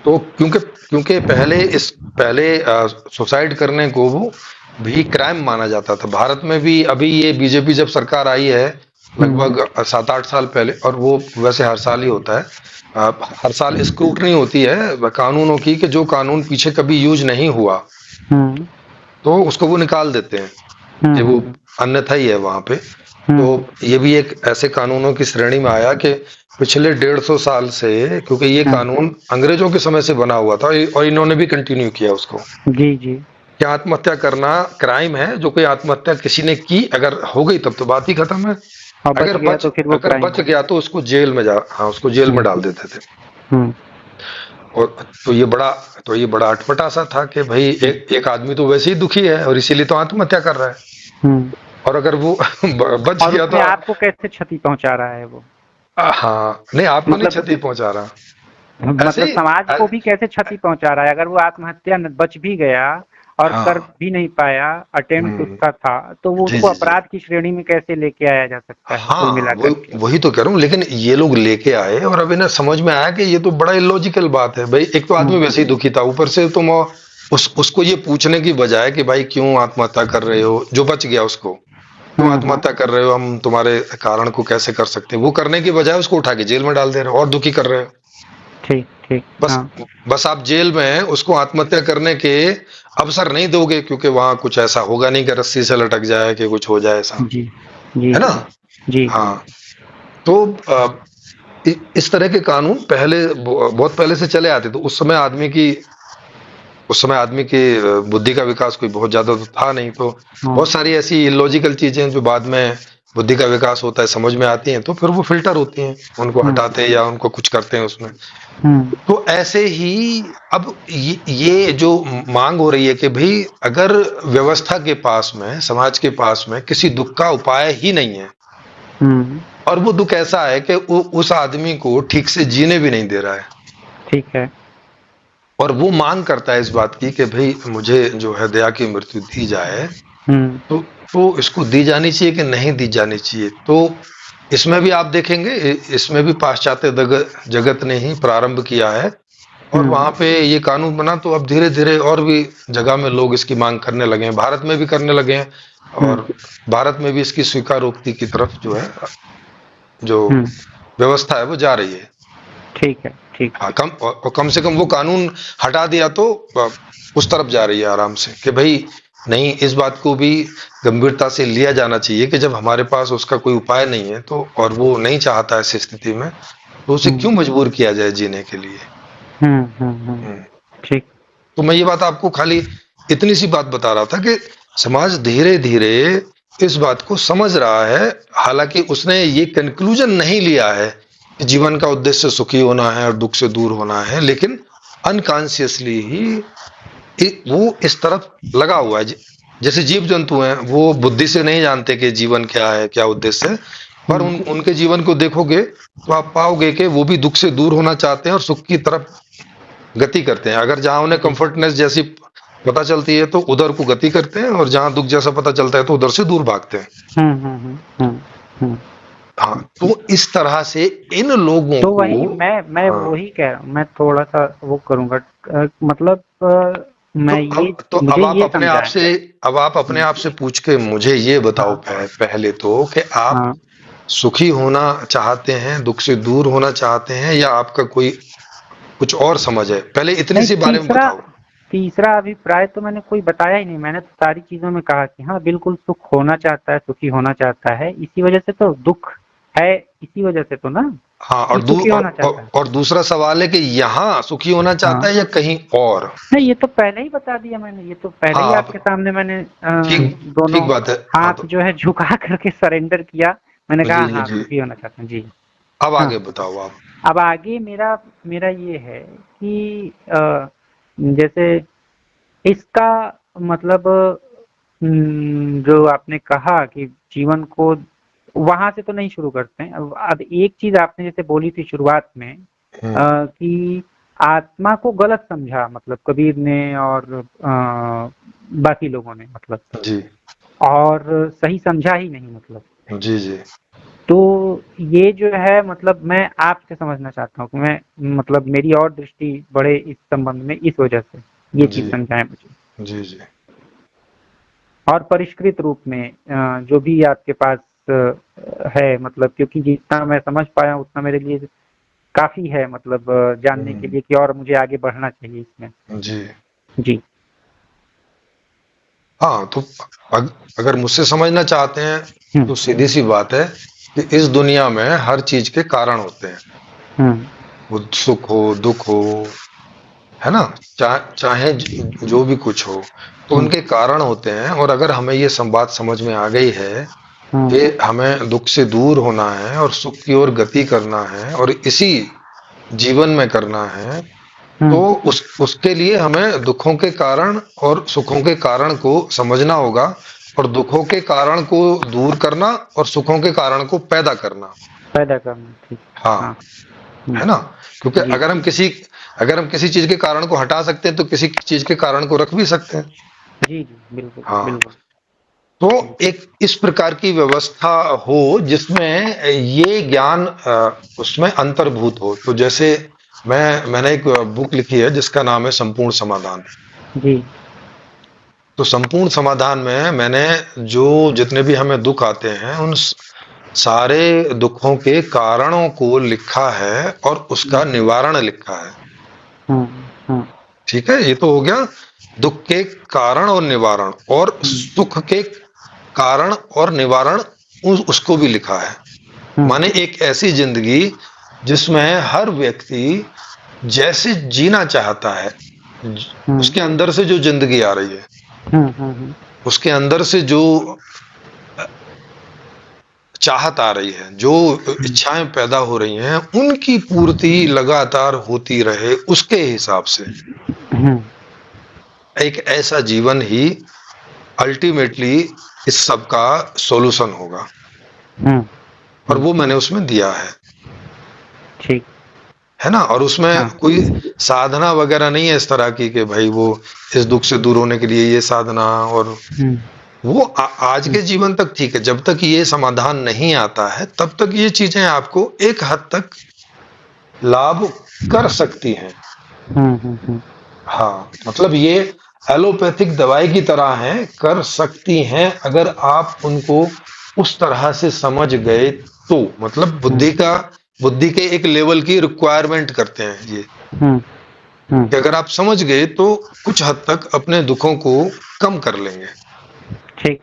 तो क्योंकि क्योंकि पहले सुसाइड करने को वो भी क्राइम माना जाता था। भारत में भी अभी ये बीजेपी जब सरकार आई है हुँ, लगभग 7-8 साल पहले, और वो वैसे हर साल ही होता है, हर साल स्क्रूटनी होती है कानूनों की कि जो कानून पीछे कभी यूज नहीं हुआ हुँ, तो उसको वो निकाल देते हैं हुँ, कि हुँ, वो हुँ, अन्यथा ही है वहां पे। हुँ, तो ये भी एक ऐसे कानूनों की श्रेणी में आया कि पिछले 150 साल से, क्योंकि ये हुँ। कानून अंग्रेजों के समय से बना हुआ था और इन्होंने भी कंटिन्यू किया उसको, जी, जी। कि आत्महत्या करना क्राइम है। जो कोई आत्महत्या किसी ने की अगर हो गई तब तो बात ही खत्म है। और बच गया तो फिर वो अगर क्राइम बच है। गया तो उसको जेल में जा हाँ उसको जेल में हुँ, डाल देते थे। हुँ, और तो ये बड़ा अटपटा सा था कि भाई हुँ, एक आदमी तो वैसे ही दुखी है और इसीलिए तो आत्महत्या कर रहा है, हुँ। और अगर वो बच और गया उसमें तो आपको कैसे क्षति पहुँचा रहा है वो? हाँ नहीं, आपको नहीं मतलब क्षति पहुंचा रहा ऐसे मतलब ही समाज को भी कैसे क्षति पहुंचा रहा है? अगर वो आत्महत्या बच भी गया और कर हाँ। भी नहीं पाया, अटेम्प्ट हम्म। उसका था, तो वो जी उसको जी जी। अपराध की श्रेणी में कैसे लेके आया जा सकता है कुल हाँ मिलाकर के? वही तो कह रहा हूँ, लेकिन ये लोग लेके आए और अब इन्हें समझ में आया कि ये तो बड़ा इलॉजिकल बात है भाई। एक तो आदमी हम्म, वैसे ही दुखी था, ऊपर से तुम उसको ये पूछने की बजाय कि भाई क्यों आत्महत्या कर रहे हो, जो बच गया उसको क्यों हम्म, आत्महत्या कर रहे हो, हम तुम्हारे कारण को कैसे कर सकते हैं, वो करने की बजाय उसको उठा के जेल में डाल दे रहे हो और दुखी कर रहे हो। ठीक ठीक बस हाँ बस आप जेल में उसको आत्महत्या करने के अवसर नहीं दोगे, क्योंकि वहां कुछ ऐसा होगा नहीं कि रस्सी से लटक जाए कि कुछ हो जाए ऐसा। जी जी है ना? जी जी हाँ। तो इस तरह के कानून पहले बहुत पहले से चले आते, तो उस समय आदमी की बुद्धि का विकास कोई बहुत ज्यादा तो था नहीं, तो हाँ बहुत सारी ऐसी इलॉजिकल चीजें जो बाद में बुद्धि का विकास होता है समझ में आती हैं, तो फिर वो फिल्टर होती हैं, उनको हम्म हटाते हैं या उनको कुछ करते हैं उसमें। हम्म तो ऐसे ही अब ये जो मांग हो रही है कि भाई अगर व्यवस्था के पास में, समाज के पास में किसी दुख का उपाय ही नहीं है, हम्म, और वो दुख ऐसा है कि उस आदमी को ठीक से जीने भी नहीं दे रहा है, ठीक है और वो मांग करता है इस बात की कि भाई मुझे जो है दया की मृत्यु दी जाए, हम्म तो इसको दी जानी चाहिए कि नहीं दी जानी चाहिए। तो इसमें भी आप देखेंगे, इसमें भी पाश्चात्य जगत ने ही प्रारंभ किया है, और हम्म वहां पे ये कानून बना तो अब धीरे धीरे और भी जगह में लोग इसकी मांग करने लगे हैं, भारत में भी करने लगे हैं। हम्म और भारत में भी इसकी स्वीकारोक्ति की तरफ जो है, जो हम्म, व्यवस्था है वो जा रही है। ठीक है ठीक हाँ, और कम से कम वो कानून हटा दिया तो उस तरफ जा रही है आराम से, कि भाई नहीं, इस बात को भी गंभीरता से लिया जाना चाहिए कि जब हमारे पास उसका कोई उपाय नहीं है तो, और वो नहीं चाहता ऐसी स्थिति में, तो उसे हम्म क्यों मजबूर किया जाए जीने के लिए। हम्म, हम्म। ठीक तो मैं ये बात आपको खाली इतनी सी बात बता रहा था कि समाज धीरे धीरे इस बात को समझ रहा है, हालांकि उसने ये कंक्लूजन नहीं लिया है कि जीवन का उद्देश्य सुखी होना है और दुख से दूर होना है, लेकिन अनकॉन्शियसली ही वो इस तरफ लगा हुआ है। जैसे जीव जंतु हैं, वो बुद्धि से नहीं जानते कि जीवन क्या है, क्या उद्देश्य है, पर हम्म उनके जीवन को देखोगे तो आप पाओगे कि वो भी दुख से दूर होना चाहते हैं और सुख की तरफ गति करते हैं। अगर जहां उन्हें जी कंफर्टनेस जैसी पता चलती है तो उधर को गति करते हैं, और जहां दुख जैसा पता चलता है तो उधर से दूर भागते हैं। हम्म हम्म हम्म हम्म हम्म। हाँ, तो इस तरह से इन लोगों तो को। वही मैं हाँ। वही कह रहा हूँ, मैं थोड़ा सा वो करूंगा मतलब तो मैं ये अब तो मुझे अब आप ये अपने समझा आप है। से अब आप अपने आप से पूछ के मुझे ये बताओ हाँ, पहले तो कि आप हाँ। सुखी होना चाहते हैं, दुख से दूर होना चाहते हैं, या आपका कोई कुछ और समझ है? पहले इतनी नहीं, सी बारे में तीसरा बताओ। तीसरा अभिप्राय तो मैंने कोई बताया ही नहीं। मैंने तो सारी चीज़ों में कहा कि हाँ, बिल्कुल सुख होना चाहता है, सुखी होना चाहता है। इसी वजह से तो दुःख है, इसी वजह से तो ना, हाँ, कि सुखी होना चाहता है। और दूसरा सवाल है कि यहाँ सुखी होना चाहता हाँ। है या कहीं और? नहीं, ये तो पहले ही बता दिया मैंने, ये तो पहले हाँ, ही आपके अब सामने मैंने ठीक दोनों ठीक बात है। हाँ, हाथ तो जो है झुका करके सरेंडर किया। मैंने जी कहा जी हाँ, जी, सुखी होना चाहता हूँ। जी। अब हाँ। आगे बताओ आप। अब आगे मेरा मेरा ये है कि जैसे इसका मतलब जो आपने कहा कि जीवन को वहां से तो नहीं शुरू करते हैं। अब एक चीज आपने जैसे बोली थी शुरुआत में, हम्म। कि आत्मा को गलत समझा, मतलब कबीर ने और बाकी लोगों ने, मतलब जी और सही समझा ही नहीं, मतलब। जी जी तो ये जो है, मतलब मैं आपसे समझना चाहता हूँ कि मैं, मतलब मेरी और दृष्टि बढ़े इस संबंध में, इस वजह से ये चीज जी समझाएं मुझे। जी जी। और परिष्कृत रूप में जो भी आपके पास है, मतलब क्योंकि जितना मैं समझ पाया हूं, उतना मेरे लिए काफी है, मतलब जानने के हम्म। लिए कि और मुझे आगे बढ़ना चाहिए इसमें। जी। जी। हाँ, तो अगर मुझसे समझना चाहते हैं हम्म। तो सीधी सी बात है कि इस दुनिया में हर चीज के कारण होते हैं। हम्म। वो सुख हो, दुख हो, है ना? चाहे जो भी कुछ हो, तो हम्म। उनके कारण होते हैं। और अगर हमें ये बात समझ में आ गई है हम्म। कि हमें दुख से दूर होना है और सुख की ओर गति करना है और इसी जीवन में करना है, तो हम्म। उसके लिए हमें दुखों के कारण और सुखों के कारण को समझना होगा, और दुखों के कारण को दूर करना और सुखों के कारण को पैदा करना। पैदा करना, ठीक। हाँ। हाँ, हम्म। है ना? क्योंकि जी। अगर हम किसी चीज के कारण को हटा सकते हैं तो किसी चीज के कारण को रख भी सकते हैं। जी, जी, बिल्कुल, हाँ, बिल्कुल। तो जी। एक इस प्रकार की व्यवस्था हो जिसमें ये ज्ञान उसमें अंतर्भूत हो। तो जैसे मैंने एक बुक लिखी है जिसका नाम है संपूर्ण समाधान। जी। तो संपूर्ण समाधान में मैंने जो जितने भी हमें दुख आते हैं उन सारे दुखों के कारणों को लिखा है और हम्म। उसका निवारण लिखा है। हम्म। हम्म। ठीक है, ये तो हो गया दुख के कारण और निवारण। और हम्म। सुख के कारण और निवारण उसको भी लिखा है। हम्म। माने एक ऐसी जिंदगी जिसमें हर व्यक्ति जैसे जीना चाहता है, हम्म। उसके अंदर से जो जिंदगी आ रही है, हम्म। हम्म। उसके अंदर से जो चाहत आ रही है, जो हम्म। इच्छाएं पैदा हो रही हैं, उनकी पूर्ति लगातार होती रहे, उसके हिसाब से हम्म। एक ऐसा जीवन ही अल्टीमेटली इस सब का सॉल्यूशन होगा। हम्म। और हम्म। वो मैंने उसमें दिया ठीक। है ना? और उसमें हाँ। कोई साधना वगैरह नहीं है इस तरह की कि भाई वो इस दुख से दूर होने के लिए ये साधना। और हम्म। वो आज हम्म। के जीवन तक ठीक है, जब तक ये समाधान नहीं आता है तब तक ये चीजें आपको एक हद तक लाभ कर सकती हैं। हम्म। हम्म। हाँ, मतलब ये एलोपैथिक दवाई की तरह हैं, कर सकती हैं अगर आप उनको उस तरह से समझ गए तो। मतलब हम्म। बुद्धि के एक लेवल की रिक्वायरमेंट करते हैं ये, हम्म। हम्म। कि अगर आप समझ गए तो कुछ हद तक अपने दुखों को कम कर लेंगे। ठीक।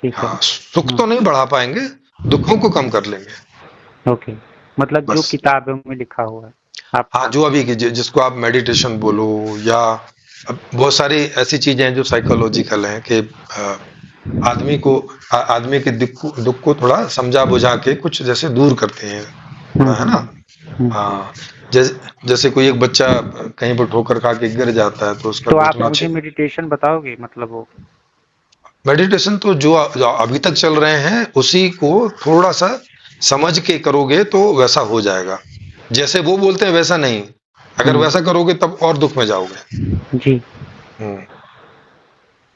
ठीक है। हाँ, सुख हम्म। तो नहीं बढ़ा पाएंगे, दुखों को कम कर लेंगे। ओके। मतलब जो बस। किताबों में लिखा हुआ है हाँ, आपका। जो अभी की जिसको आप मेडिटेशन बोलो, या अब बहुत सारी ऐसी चीजें हैं जो साइकोलॉजिकल हैं कि आदमी के दुख को थोड़ा समझा बुझा के कुछ जैसे दूर करते हैं, हम्म। थोड़ा, है ना? हम्म। हाँ, जैसे कोई एक बच्चा कहीं पर ठोकर खा के गिर जाता है तो उसका तो फिर आप थोड़ा मुझे मेडिटेशन बताओगे, मतलब वो। मेडिटेशन तो जो अभी तक चल रहे हैं उसी को थोड़ा सा समझ के करोगे तो वैसा हो जाएगा। जैसे वो बोलते हैं वैसा नहीं, अगर हम्म। वैसा करोगे तब और दुख में जाओगे। जी। हम्म।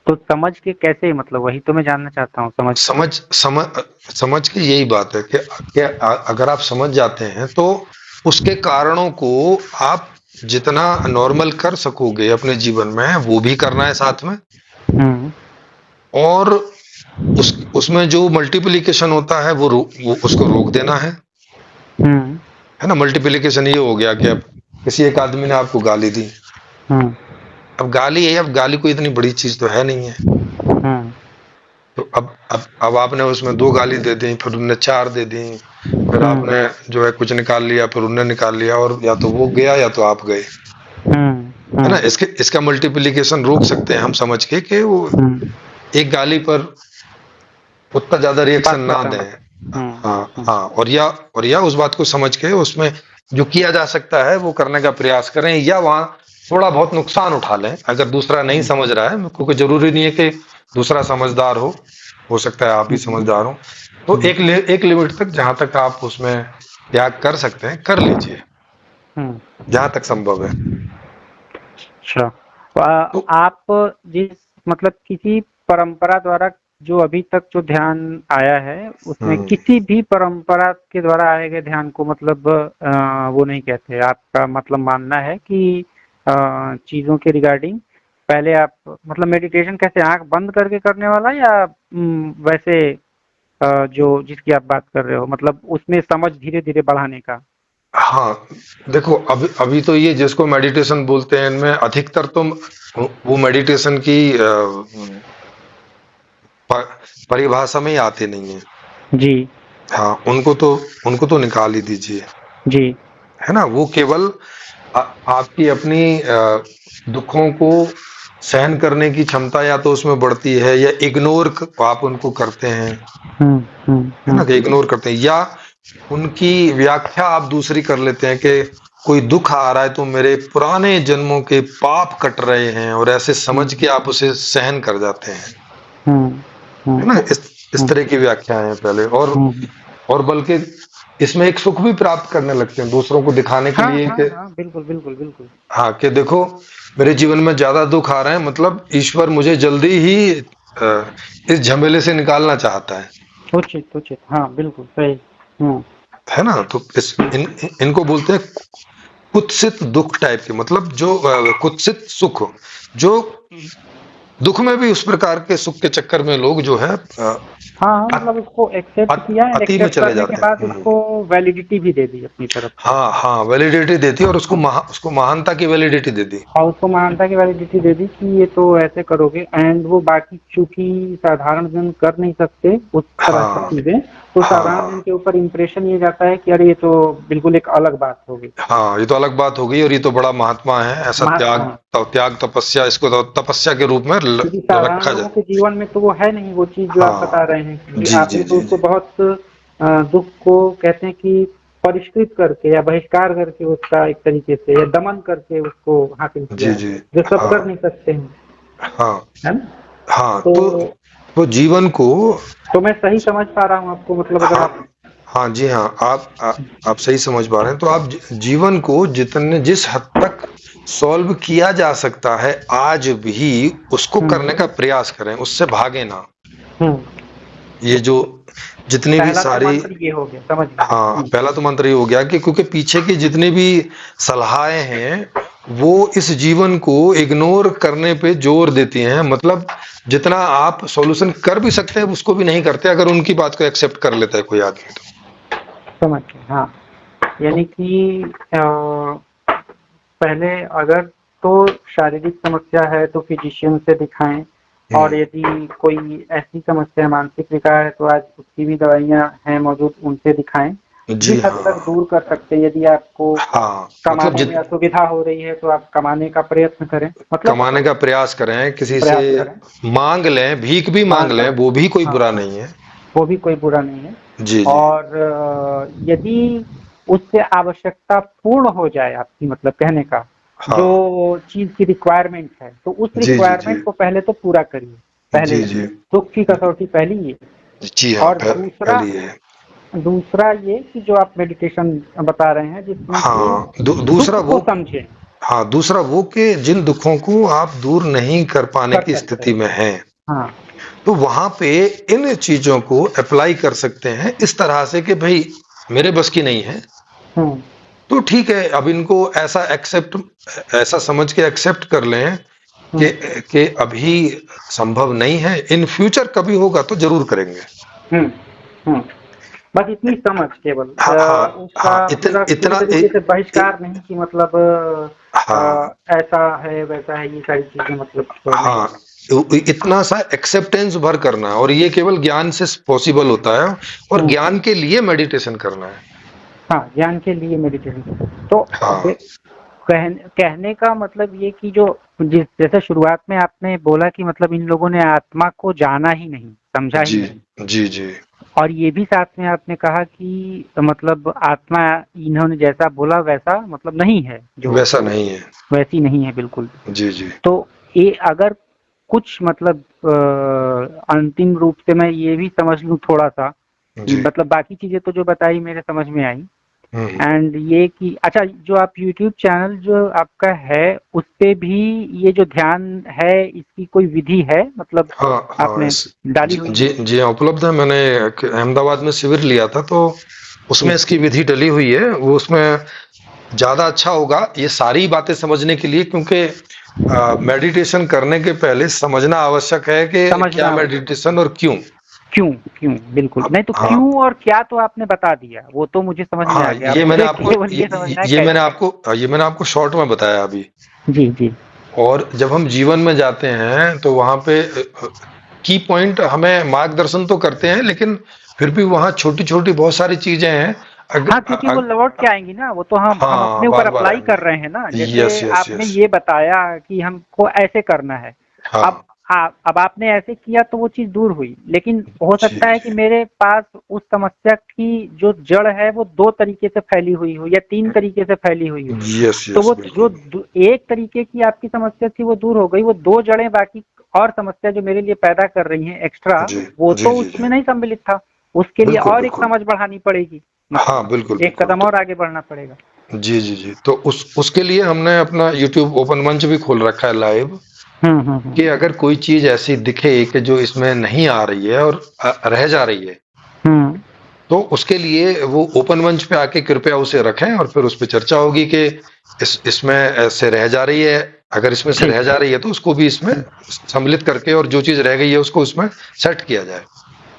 तो समझ के कैसे, मतलब वही तो मैं जानना चाहता हूँ, समझ के। समझ समझ समझ के यही बात है कि अगर आप समझ जाते हैं तो उसके कारणों को आप जितना नॉर्मल कर सकोगे अपने जीवन में वो भी करना है साथ में। हम्म। और उसमें जो मल्टीप्लिकेशन होता है वो उसको रोक देना हम्म। है ना। मल्टीप्लिकेशन ये हो गया कि अब किसी एक आदमी ने आपको गाली दी, हम्म। अब गाली है, अब गाली कोई इतनी बड़ी चीज तो है नहीं है। हम्म। तो अब आपने उसमें 2 गाली दे दी, फिर उनने 4 दे दी, फिर हम्म। आपने जो है कुछ निकाल लिया, फिर उनने निकाल लिया, और या तो वो गया या तो आप गए, है ना। हम्म। इसका मल्टीप्लिकेशन रोक सकते हैं हम समझ के कि वो हम्म। एक गाली पर उतना ज्यादा रिएक्शन बात ना खत्म। दें। हम्म। हाँ हम्म। हाँ, और या उस बात को समझ के उसमें जो किया जा सकता है वो करने का प्रयास करें, या वहां थोड़ा बहुत नुकसान उठा लें अगर दूसरा नहीं हम्म। समझ रहा है, क्योंकि जरूरी नहीं है कि दूसरा समझदार हो सकता है आप ही हम्म। समझदार हो। तो हम्म। एक लिमिट तक जहां तक आप उसमें त्याग कर सकते हैं कर लीजिए, हम्म। जहां तक संभव है। अच्छा। तो आप जिस मतलब किसी परंपरा द्वारा जो अभी तक जो ध्यान आया है उसमें हम्म, किसी भी परंपरा के द्वारा आए गए ध्यान को मतलब वो नहीं कहते, आपका मतलब मानना है कि चीजों के रिगार्डिंग पहले आप मतलब मेडिटेशन कैसे आंख बंद करके करने वाला या वैसे जो जिसकी आप बात कर रहे हो मतलब उसमें समझ धीरे धीरे बढ़ाने का। हाँ, देखो अभी अभी तो ये जिसको मेडिटेशन बोलते हैं इनमें अधिकतर तो वो मेडिटेशन की परिभाषा में ही आते नहीं है। जी। हाँ, उनको तो निकाल ही दीजिए, जी। है ना। वो केवल आपकी अपनी दुखों को सहन करने की क्षमता या तो उसमें बढ़ती है, या इग्नोर आप उनको करते हैं, हम्म। हम्म। है ना, कि इग्नोर करते हैं, या उनकी व्याख्या आप दूसरी कर लेते हैं कि कोई दुख आ रहा है तो मेरे पुराने जन्मों के पाप कट रहे हैं, और ऐसे समझ के आप उसे सहन कर जाते हैं, हम्म। है ना। हम्म। इस तरह की व्याख्याएं हैं पहले, हम्म। और बल्कि इसमें एक सुख भी प्राप्त करने लगते हैं दूसरों को दिखाने के हाँ लिए हाँ कि हाँ, बिल्कुल बिल्कुल बिल्कुल। हाँ, कि देखो मेरे जीवन में ज्यादा दुख आ रहे हैं, मतलब ईश्वर मुझे जल्दी ही इस झमेले से निकालना चाहता उचित उचित, हाँ बिल्कुल सही। हम्म। है ना। तो इनको बोलते हैं कुत्सित दुख टाइप के, मतलब जो कुत्सित सुख, जो दुख में भी उस प्रकार के सुख के चक्कर में लोग जो है हाँ हाँ, मतलब उसको एक्सेप्ट किया है, अति में एक्सेप्ट चले करने के जाते बाद हैं। उसको वैलिडिटी भी दे दी अपनी तरफ से। हाँ हाँ, वैलिडिटी देती है, और उसको महानता की वैलिडिटी दे दी। और उसको महानता की वैलिडिटी दे दी कि ये तो ऐसे करोगे, एंड वो बाकी चूंकि साधारण जन कर नहीं सकते उस तरह की हाँ चीजें, तो हाँ साधारण जन हाँ के ऊपर इम्प्रेशन ये जाता है कि अरे ये तो बिल्कुल एक अलग बात हो गई। हाँ, ये तो अलग बात हो गई, और ये तो बड़ा महात्मा है, ऐसा त्याग, महात्मा। त्याग तपस्या, इसको तो तपस्या के रूप में क्योंकि साधारण रखा लोगों जाए। के जीवन में तो वो है नहीं वो चीज जो आप बता हाँ रहे हैं, क्योंकि जी जी आपने तो जी उसको जी बहुत दुख को कहते हैं कि परिष्कृत करके या बहिष्कार करके उसका एक तरीके से या दमन करके उसको हासिल किया जी है, जी। जो सब हाँ कर नहीं सकते हैं। हाँ है ना। हाँ, तो तो जीवन को, तो मैं सही समझ पा रहा हूँ आपको, मतलब अगर हाँ आप। हाँ जी हाँ, आप सही समझ पा रहे हैं। तो आप जीवन को जिस हद तक सॉल्व किया जा सकता है आज भी उसको करने का प्रयास करें, उससे भागे ना। हम्म। ये जो जितनी भी पहला तो सारी, मंत्र ये हो गया, समझ गया। हाँ, पहला तो मंत्र ये हो गया कि क्योंकि पीछे की जितनी भी सलाहें हैं वो इस जीवन को इग्नोर करने पे जोर देती हैं, मतलब जितना आप सॉल्यूशन कर भी सकते हैं उसको भी नहीं करते अगर उनकी बात को एक्सेप्ट कर लेता है कोई आदमी तो। समझ गया, हाँ। यानी कि पहले अगर तो शारीरिक समस्या है तो फिजिशियन से दिखाएं, और हम्म, यदि कोई ऐसी समस्या मानसिक विकार है तो आज उसकी भी दवाइयां हैं मौजूद, उनसे दिखाएं। जी जिस हद तक हाँ दूर कर सकते हैं, यदि आपको हाँ, मतलब कमाने में असुविधा हो रही है तो आप कमाने का प्रयत्न करें, मतलब कमाने का प्रयास करें, किसी से प्रयास करें। मांग लें, भीख भी मांग मांग लें, लें। वो भी कोई हाँ बुरा हाँ, नहीं है। वो भी कोई बुरा नहीं है। जी जी। और यदि उससे आवश्यकता पूर्ण हो जाए आपकी, मतलब कहने का जो हाँ चीज की रिक्वायरमेंट है, तो उस जी जी जी रिक्वायरमेंट को पहले तो पूरा करिए। पहले जी ये जी दुख की कसौटी पहली ये। जी हाँ, और दूसरा, पहली है। दूसरा ये कि जो आप मेडिटेशन बता रहे हैं जिसमें कि हाँ, दूसरा दुख वो, को समझें। हाँ, दूसरा वो कि जिन दुखों को आप दूर नहीं कर पाने कर की सकते स्थिति हैं। में हैं, हाँ। तो वहां पे इन चीजों को अप्लाई कर सकते हैं इस तरह से कि भाई मेरे बस की नहीं है, हम्म। तो ठीक है, अब इनको ऐसा समझ के एक्सेप्ट कर लें कि हम्म अभी संभव नहीं है, इन फ्यूचर कभी होगा तो जरूर करेंगे। हम्म हम्म। बस इतनी समझ केवल, हाँ हाँ उसका हाँ, पूरा पूरी इतना तरीके से बहिष्कार नहीं कि मतलब हाँ ऐसा है वैसा है, ये सारी चीजें मतलब नहीं। हाँ, इतना सा एक्सेप्टेंस भर करना है, और ये केवल ज्ञान से पॉसिबल होता है, और हम्म। ज्ञान के लिए मेडिटेशन करना है। हाँ, ज्ञान के लिए मेडिटेशन। तो हाँ कहने का मतलब ये कि जो जिस जैसे शुरुआत में आपने बोला कि मतलब इन लोगों ने आत्मा को जाना ही नहीं, समझा ही जी नहीं, जी जी और ये भी साथ में आपने कहा कि मतलब आत्मा इन्होंने जैसा बोला वैसा मतलब नहीं है, जो वैसा नहीं है। वैसी नहीं है बिल्कुल। जी जी तो ये अगर कुछ मतलब अंतिम रूप से मैं ये भी समझ लूँ थोड़ा सा, जी। मतलब बाकी चीजें तो जो बताई मेरे समझ में आई, हम्म। एंड ये कि अच्छा, जो आप यूट्यूब चैनल जो आपका है उस पे भी ये जो ध्यान है इसकी कोई विधि है, मतलब हाँ हाँ, आपने डाली जी हुई जी है? जी हाँ, उपलब्ध है। मैंने अहमदाबाद में शिविर लिया था, तो उसमें ठीक। इसकी विधि डली हुई है। वो उसमें ज्यादा अच्छा होगा ये सारी बातें समझने के लिए, क्योंकि मेडिटेशन करने के पहले समझना आवश्यक है कि क्या समझना आवश्यक है। मेडिटेशन और क्यों। क्यों? क्यों? बिल्कुल नहीं, तो हाँ क्यों और क्या तो आपने बता दिया, वो तो मुझे समझ में आ हाँ, गया, अब मुझे केवल ये समझना है कैसे। ये मैंने आपको शॉर्ट में बताया अभी। जी जी। और जब हम जीवन में जाते हैं तो वहां पे की पॉइंट हमें मार्गदर्शन तो करते हैं, लेकिन फिर भी वहां छोटी छोटी बहुत सारी चीजें हैं। हाँ, क्योंकि वो लौट के आएंगी ना, वो तो हम हाँ, अपने ऊपर बार बार अप्लाई आएंगे। कर रहे हैं ना, जैसे यस यस आपने यस। ये बताया कि हमको ऐसे करना है। अब हाँ अब आपने ऐसे किया तो वो चीज दूर हुई, लेकिन हो जी सकता है कि मेरे पास उस समस्या की जो जड़ है वो दो तरीके से फैली हुई हो या तीन तरीके से फैली हुई हो। यस तो यस वो जो बिल्कुल। एक तरीके की आपकी समस्या थी वो दूर हो गई, वो दो जड़ें बाकी और समस्या जो मेरे लिए पैदा कर रही हैं एक्स्ट्रा, जी वो जी तो जी जी उसमें नहीं सम्मिलित था। उसके लिए बिल्कुल और एक बिल्कुल। समझ बढ़ानी पड़ेगी, मतलब हाँ बिल्कुल एक बिल्कुल। कदम तो और आगे बढ़ना पड़ेगा। जी जी जी, तो उसके लिए हमने अपना यूट्यूब ओपन मंच भी खोल रखा है लाइव, हम्म। कि अगर कोई चीज ऐसी दिखे कि जो इसमें नहीं आ रही है और रह जा रही है, हम्म। तो उसके लिए वो ओपन मंच पे आके कृपया उसे रखें, और फिर उस पे चर्चा होगी कि इसमें ऐसे रह जा रही है। अगर इसमें से ठीक। रह जा रही है तो उसको भी इसमें सम्मिलित करके, और जो चीज रह गई है उसको उसमें सेट किया जाए।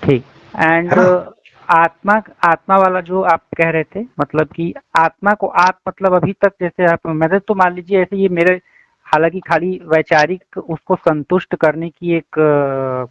ठीक। है एंड ना? आत्मा आत्मा वाला जो आप कह रहे थे, मतलब कि आत्मा को आप मतलब अभी तक जैसे आप, मैंने तो मान लीजिए ऐसे ये मेरे, हालांकि खाली वैचारिक उसको संतुष्ट करने की एक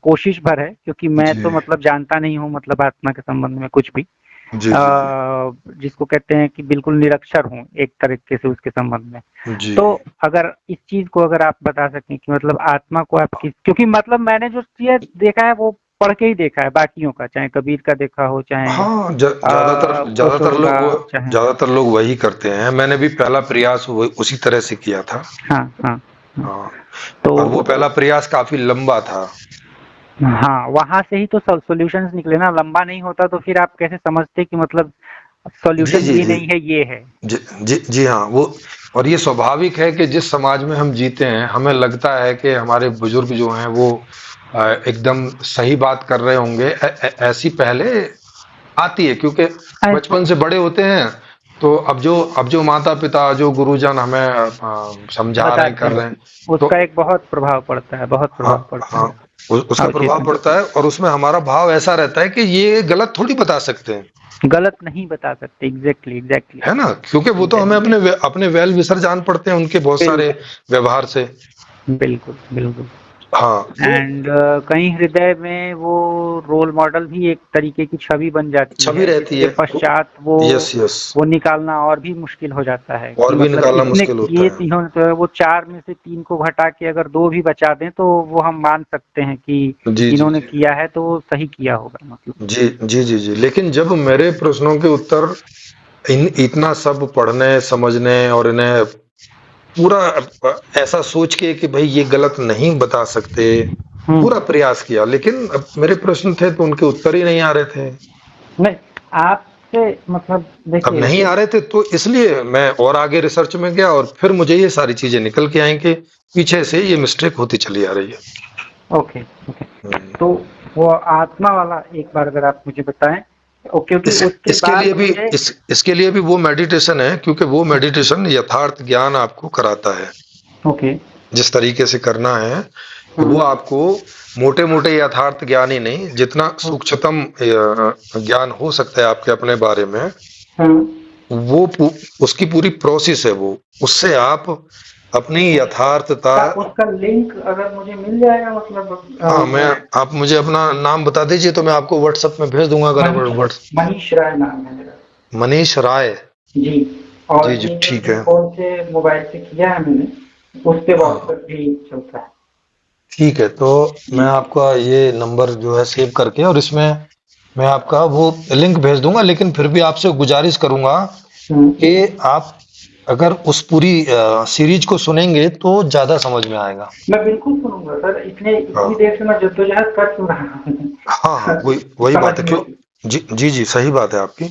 कोशिश भर है, क्योंकि मैं तो जी मतलब जानता नहीं हूँ मतलब आत्मा के संबंध में कुछ भी, जी जी जी जिसको कहते हैं कि बिल्कुल निरक्षर हूँ एक तरीके से उसके संबंध में। जी। तो अगर इस चीज को अगर आप बता सकें कि मतलब आत्मा को आप किस, क्योंकि मतलब मैंने जो चीज देखा है वो पढ़ के ही देखा है बाकियों का, चाहे कबीर का देखा हो, चाहे हाँ, ओशो का, चाहे, ज्यादातर लोग वही करते हैं। मैंने भी पहला प्रयास उसी तरह से किया था। हाँ हाँ हाँ। हाँ, तो और वो पहला प्रयास काफी लंबा था। हाँ, वहां से ही तो सॉल्यूशंस निकले ना, लंबा नहीं होता तो फिर आप कैसे समझते कि मतलब जी सॉल्यूशन जी ये जी नहीं है, ये है। जी जी जी हाँ, वो, और ये स्वाभाविक है कि जिस समाज में हम जीते हैं हमें लगता है कि हमारे बुजुर्ग जो हैं वो एकदम सही बात कर रहे होंगे। ऐसी पहले आती है, क्योंकि बचपन से बड़े होते हैं। तो अब जो माता पिता, जो गुरुजन हमें समझा रहे हैं, बताते कर रहे हैं, हैं, तो उसका एक बहुत प्रभाव पड़ता है, बहुत हाँ प्रभाव पड़ता हाँ, है उसका अवचेतन प्रभाव पड़ता है, और उसमें हमारा भाव ऐसा रहता है कि ये गलत थोड़ी बता सकते हैं। गलत नहीं बता सकते, एग्जैक्टली एग्जैक्टली है ना? क्योंकि वो तो हमें एग्जैक्टली। अपने वेल विसर जान पड़ते हैं उनके बहुत सारे बिल्कुल व्यवहार से। बिल्कुल बिल्कुल। हाँ तो एंड कहीं हृदय में वो रोल मॉडल भी एक तरीके की छवि बन जाती छवि है, रहती जिसके है। पश्चात वो यस यस। वो निकालना और भी मुश्किल हो जाता है कि और भी मतलब निकालना इसने मुश्किल होता किए है। तीनों, तो वो चार में से तीन को घटा के अगर दो भी बचा दें तो वो हम मान सकते हैं कि जी जी इन्होंने जी किया है तो वो सही किया होगा मतलब। जी जी जी जी, लेकिन जब मेरे प्रश्नों के उत्तर इतना सब पढ़ने समझने, और इन्हें पूरा ऐसा सोच के कि भाई ये गलत नहीं बता सकते, पूरा हम्म। प्रयास किया, लेकिन अब मेरे प्रश्न थे तो उनके उत्तर ही नहीं आ रहे थे। नहीं, आपसे मतलब अब देखिए, नहीं आ रहे थे तो इसलिए मैं और आगे रिसर्च में गया, और फिर मुझे ये सारी चीजें निकल के आई कि पीछे से ये मिस्टेक होती चली आ रही है। ओके ओके, तो वो आत्मा वाला एक बार अगर आप मुझे बताएं क्योंकि इस उसके इसके लिए बाद भी मुझे। इसके लिए भी वो मेडिटेशन है, क्योंकि वो मेडिटेशन यथार्थ ज्ञान आपको कराता है। ओके। जिस तरीके से करना है वो हाँ। आपको मोटे मोटे यथार्थ ज्ञान ही नहीं, जितना हाँ। सूक्ष्मतम ज्ञान हो सकता है आपके अपने बारे में, हाँ। वो उसकी पूरी प्रोसेस है वो। उससे आप अपनी यथार्थता। उसका लिंक अगर मुझे मिल जाएगा मतलब हाँ, मैं आप मुझे अपना नाम बता दीजिए तो मैं आपको व्हाट्सएप में भेज दूंगा, अगर मनीष व्हाट्स। मनीष राय नाम है मेरा। मनीष राय। जी। जी और जी ये जो ठीक जिस है। फोन से मोबाइल से किया है मैंने, उस पे हाँ व्हाट्सएप भी चलता है। ठीक है, तो जी। मैं आपका ये नंबर जो है सेव करके, और इसमें मैं आपका वो लिंक भेज दूंगा, लेकिन फिर भी आपसे गुजारिश करूंगा हम्म। कि आप अगर उस पूरी सीरीज को सुनेंगे तो ज्यादा समझ में आएगा। मैं बिल्कुल सुनूंगा सर, इतनी हाँ देर से मैं जद्दोजहद कर क्यों रहा हाँ हाँ, हूँ वही वही बात है, समझने क्यों। की। जी जी जी, सही बात है आपकी।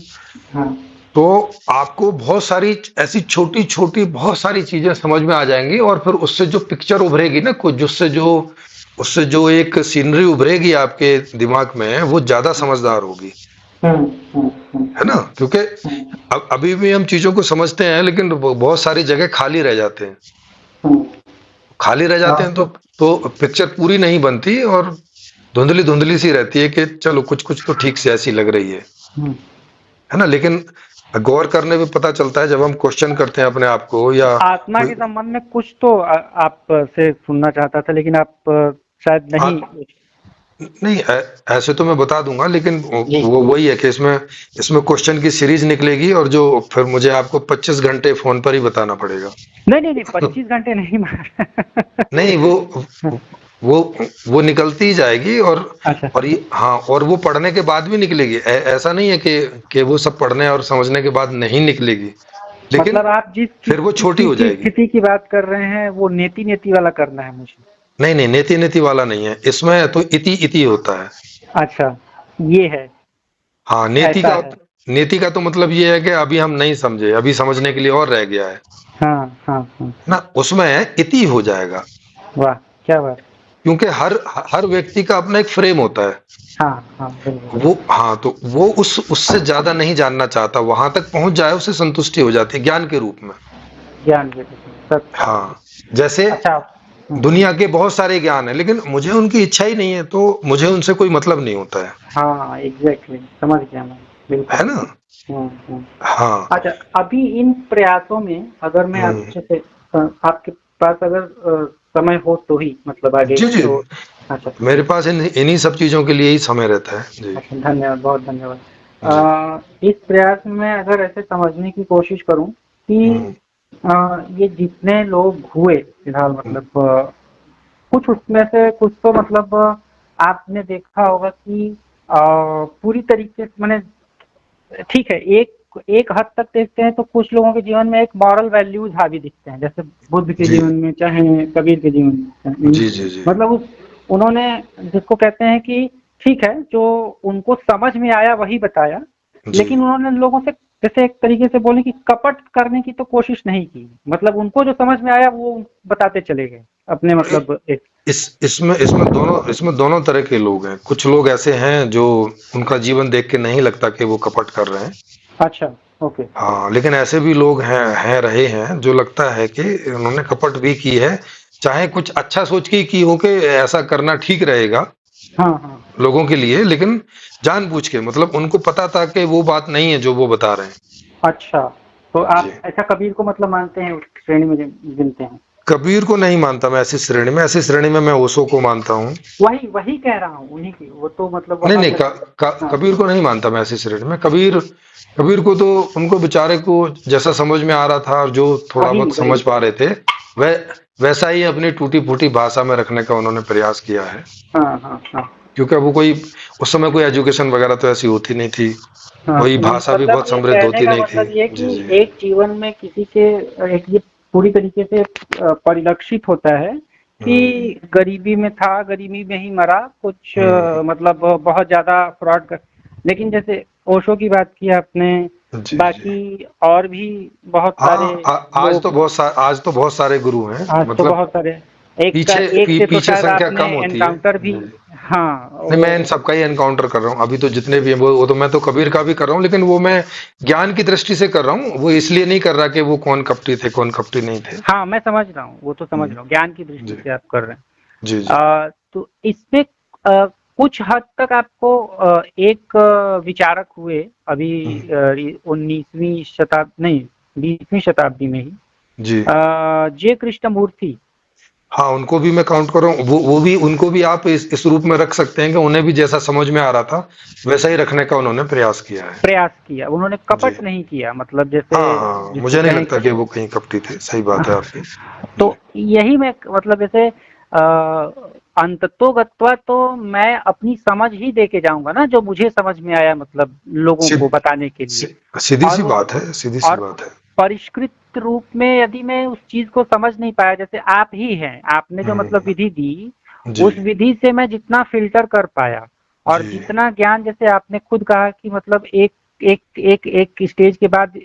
हाँ। तो आपको बहुत सारी ऐसी छोटी छोटी बहुत सारी चीजें समझ में आ जाएंगी, और फिर उससे जो पिक्चर उभरेगी ना, कुछ उससे जो एक सीनरी उभरेगी आपके दिमाग में, वो ज्यादा समझदार होगी। हम्म। हम्म। है ना, क्योंकि हम्म। अभी भी हम चीजों को समझते हैं, लेकिन बहुत सारी जगह खाली रह जाते हैं। हम्म। खाली रह जाते हैं तो पिक्चर पूरी नहीं बनती, और धुंधली धुंधली सी रहती है कि चलो कुछ कुछ तो ठीक से ऐसी लग रही हम्म। है ना। लेकिन गौर करने पे पता चलता है, जब हम क्वेश्चन करते हैं अपने आप को, या आत्मा कोई। के संबंध में कुछ तो आप से सुनना चाहता था, लेकिन आप शायद आ, नहीं। नहीं, ऐसे तो मैं बता दूंगा, लेकिन जी। वो वही है कि इसमें इसमें क्वेश्चन की सीरीज निकलेगी, और जो फिर मुझे आपको 25 घंटे फोन पर ही बताना पड़ेगा। नहीं नहीं नहीं, 25 घंटे नहीं मार। नहीं, वो वो निकलती ही जाएगी, अच्छा। और ये हाँ, और वो पढ़ने के बाद भी निकलेगी। ऐसा नहीं है कि वो सब पढ़ने और समझने के बाद नहीं निकलेगी, लेकिन मतलब आप जिस फिर वो छोटी चीज हो की जाएगी। स्थिति की बात कर रहे हैं, वो नेति नेति वाला करना है मुझे। नहीं नहीं, नेति नेति वाला नहीं है इसमें, तो इति इति होता है। अच्छा, ये है। हाँ, ऐसा है। नेति का तो मतलब ये है कि अभी हम नहीं समझे, अभी समझने के लिए और रह गया है हाँ हाँ हाँ। ना। उसमें इति हो जाएगा, वाह, क्या बात। क्योंकि हर हर व्यक्ति का अपना एक फ्रेम होता है। हाँ हाँ, बिल्कुल। वो हाँ, तो वो उससे ज्यादा नहीं जानना चाहता, वहां तक पहुंच जाए उसे संतुष्टि हो जाती है ज्ञान के रूप में। ज्ञान के विषय, सत्य। हाँ, जैसे अच्छा। दुनिया के बहुत सारे ज्ञान है, लेकिन मुझे उनकी इच्छा ही नहीं है, तो मुझे उनसे कोई मतलब नहीं होता हाँ, एग्जैक्टली समझ गया मैं। बिल्कुल। है ना। हम्म। हाँ। अच्छा, अभी इन प्रयासों में अगर मैं हम्म। अच्छे से आपके पास अगर समय हो तो ही मतलब आगे जी जी, तो। अच्छा। मेरे पास इन्हीं सब चीजों के लिए ही समय रहता है जी। अच्छा, धन्यवाद, बहुत धन्यवाद। जी। इस प्रयास में अगर ऐसे समझने की कोशिश करूं कि हम्म। ये जितने लोग हुए फिलहाल हम्म। मतलब कुछ उसमें से कुछ तो मतलब आपने देखा होगा कि पूरी तरीके से मैंने, ठीक है, एक एक हद तक देखते हैं तो कुछ लोगों के जीवन में एक मॉरल वैल्यूज हावी दिखते हैं, जैसे बुद्ध के जी जीवन में चाहे कबीर के जीवन में जी जी जी मतलब उन्होंने जिसको कहते हैं कि ठीक है, जो उनको समझ में आया वही बताया, जी लेकिन उन्होंने लोगों से जैसे एक तरीके से बोले कि कपट करने की तो कोशिश नहीं की, मतलब उनको जो समझ में आया वो बताते चले गए अपने मतलब एक। इसमें दोनों तरह के लोग हैं। कुछ लोग ऐसे हैं जो उनका जीवन देख के नहीं लगता कि वो कपट कर रहे हैं। अच्छा। ओके। हाँ, लेकिन ऐसे भी लोग हैं रहे हैं जो लगता है कि उन्होंने कपट भी की है, चाहे कुछ अच्छा सोच के ही की हो कि ऐसा करना ठीक रहेगा हाँ हाँ। लोगों के लिए, लेकिन जानबूझ के, मतलब उनको पता था कि वो बात नहीं है जो वो बता रहे हैं। अच्छा, तो जी। आप ऐसा कबीर को मतलब मानते हैं, उस श्रेणी में गिनते हैं। कबीर को नहीं मानता मैं ऐसी श्रेणी में। ऐसी श्रेणी में मैं ओशो को मानता हूँ। वही वही कह रहा हूँ, उन्हीं की, वो तो मतलब नहीं वहां नहीं, तक। हाँ। कबीर को नहीं मानता मैं ऐसी श्रेणी में। कबीर को तो उनको बेचारे को जैसा समझ में आ रहा था, और जो थोड़ा वही बहुत वही। समझ पा रहे थे, वह वैसा ही अपनी टूटी फूटी भाषा में रखने का उन्होंने प्रयास किया है। हाँ हाँ हाँ। क्योंकि वो कोई उस समय कोई एजुकेशन वगैरह तो ऐसी होती नहीं थी, हाँ, वही नहीं भाषा भी मतलब बहुत ये समृद्ध कहने होती का नहीं थी। मतलब ये जी कि जी एक जीवन में किसी के एक ये पूरी तरीके से परिलक्षित होता है हम्म। कि गरीबी में था, गरीबी में ही मरा, कुछ हम्म। मतलब बहुत ज्यादा फ्रॉड कर, लेकिन जैसे ओशो की बात की आपने, जी जी। बाकी और भी बहुत सारे हाँ, लोग। आज तो बहुत सारे गुरु हैं, आज तो मतलब बहुत सारे, एक पीछे एक से तो पीछे शायद संख्या आपने कम होती है एनकाउंटर भी जी। हाँ नहीं, मैं इन वो। सबका ही एनकाउंटर कर रहा हूँ अभी, तो जितने भी हैं वो तो मैं तो कबीर का भी कर रहा हूँ, लेकिन वो मैं ज्ञान की दृष्टि से कर रहा हूँ, वो इसलिए नहीं कर रहा कि वो कौन कपटी थे कौन कपटी नहीं थे। हाँ मैं समझ रहा हूँ, वो तो समझ हम्म, रहा हूँ, ज्ञान की दृष्टि जी से आप कर रहे हैं। जी जी। तो इसमें कुछ हद तक आपको एक विचारक हुए अभी हम्म, 19वीं शताब्दी नहीं, 20वीं शताब्दी में ही, जी जे कृष्णमूर्ति। हाँ, उनको भी मैं काउंट कर रहा हूँ, वो भी, उनको भी आप इस रूप में रख सकते हैं कि उन्हें भी जैसा समझ में आ रहा था वैसा ही रखने का उन्होंने प्रयास किया है। प्रयास किया, उन्होंने जी कपट नहीं किया, मतलब जैसे हाँ हाँ, जिसको मुझे नहीं कहें लगता कि कि वो कहीं कपटी थे, सही बात है आपकी। तो जी यही मैं मतलब जैसे अंततोगत्वा तो मैं अपनी समझ ही दे के जाऊंगा ना, जो मुझे समझ में आया, मतलब लोगों को सीध, बताने के लिए। सीधी और सी वो बात है, सीधी सी और बात है। परिष्कृत रूप में यदि मैं उस चीज को समझ नहीं पाया, जैसे आप ही हैं, आपने जो मतलब हम्म, विधि दी, जी उस विधि से मैं जितना फिल्टर कर पाया और जी जितना ज्ञान, जैसे आपने खुद कहा कि मतलब एक एक एक एक स्टेज के बाद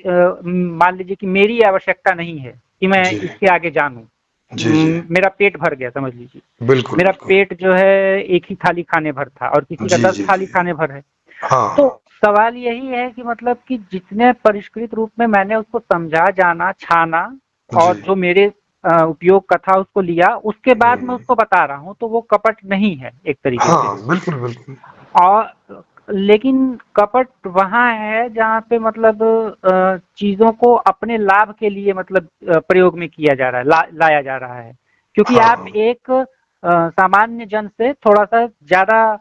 मान लीजिए कि मेरी आवश्यकता नहीं है कि मैं जी इसके आगे जानूं। जी जी, मेरा पेट भर गया समझ लीजिए। बिल्कुल मेरा बिल्कुल। पेट जो है एक ही थाली खाने भर था और किसी का जी 10 जी थाली जी, खाने भर है। हाँ तो हाँ, सवाल यही है कि मतलब कि जितने परिष्कृत रूप में मैंने उसको समझा, जाना, छाना जी, और जो मेरे उपयोग का था उसको लिया, उसके बाद मैं हम्म, उसको बता रहा हूँ, तो वो कपट नहीं है एक तरीके से। हाँ बिल्कुल बिल्कुल। और लेकिन कपट वहाँ है जहाँ पे मतलब चीज़ों को अपने लाभ के लिए मतलब प्रयोग में किया जा रहा है, लाया जा रहा है। क्योंकि हाँ आप हाँ, एक सामान्य जन से थोड़ा-सा ज़्यादा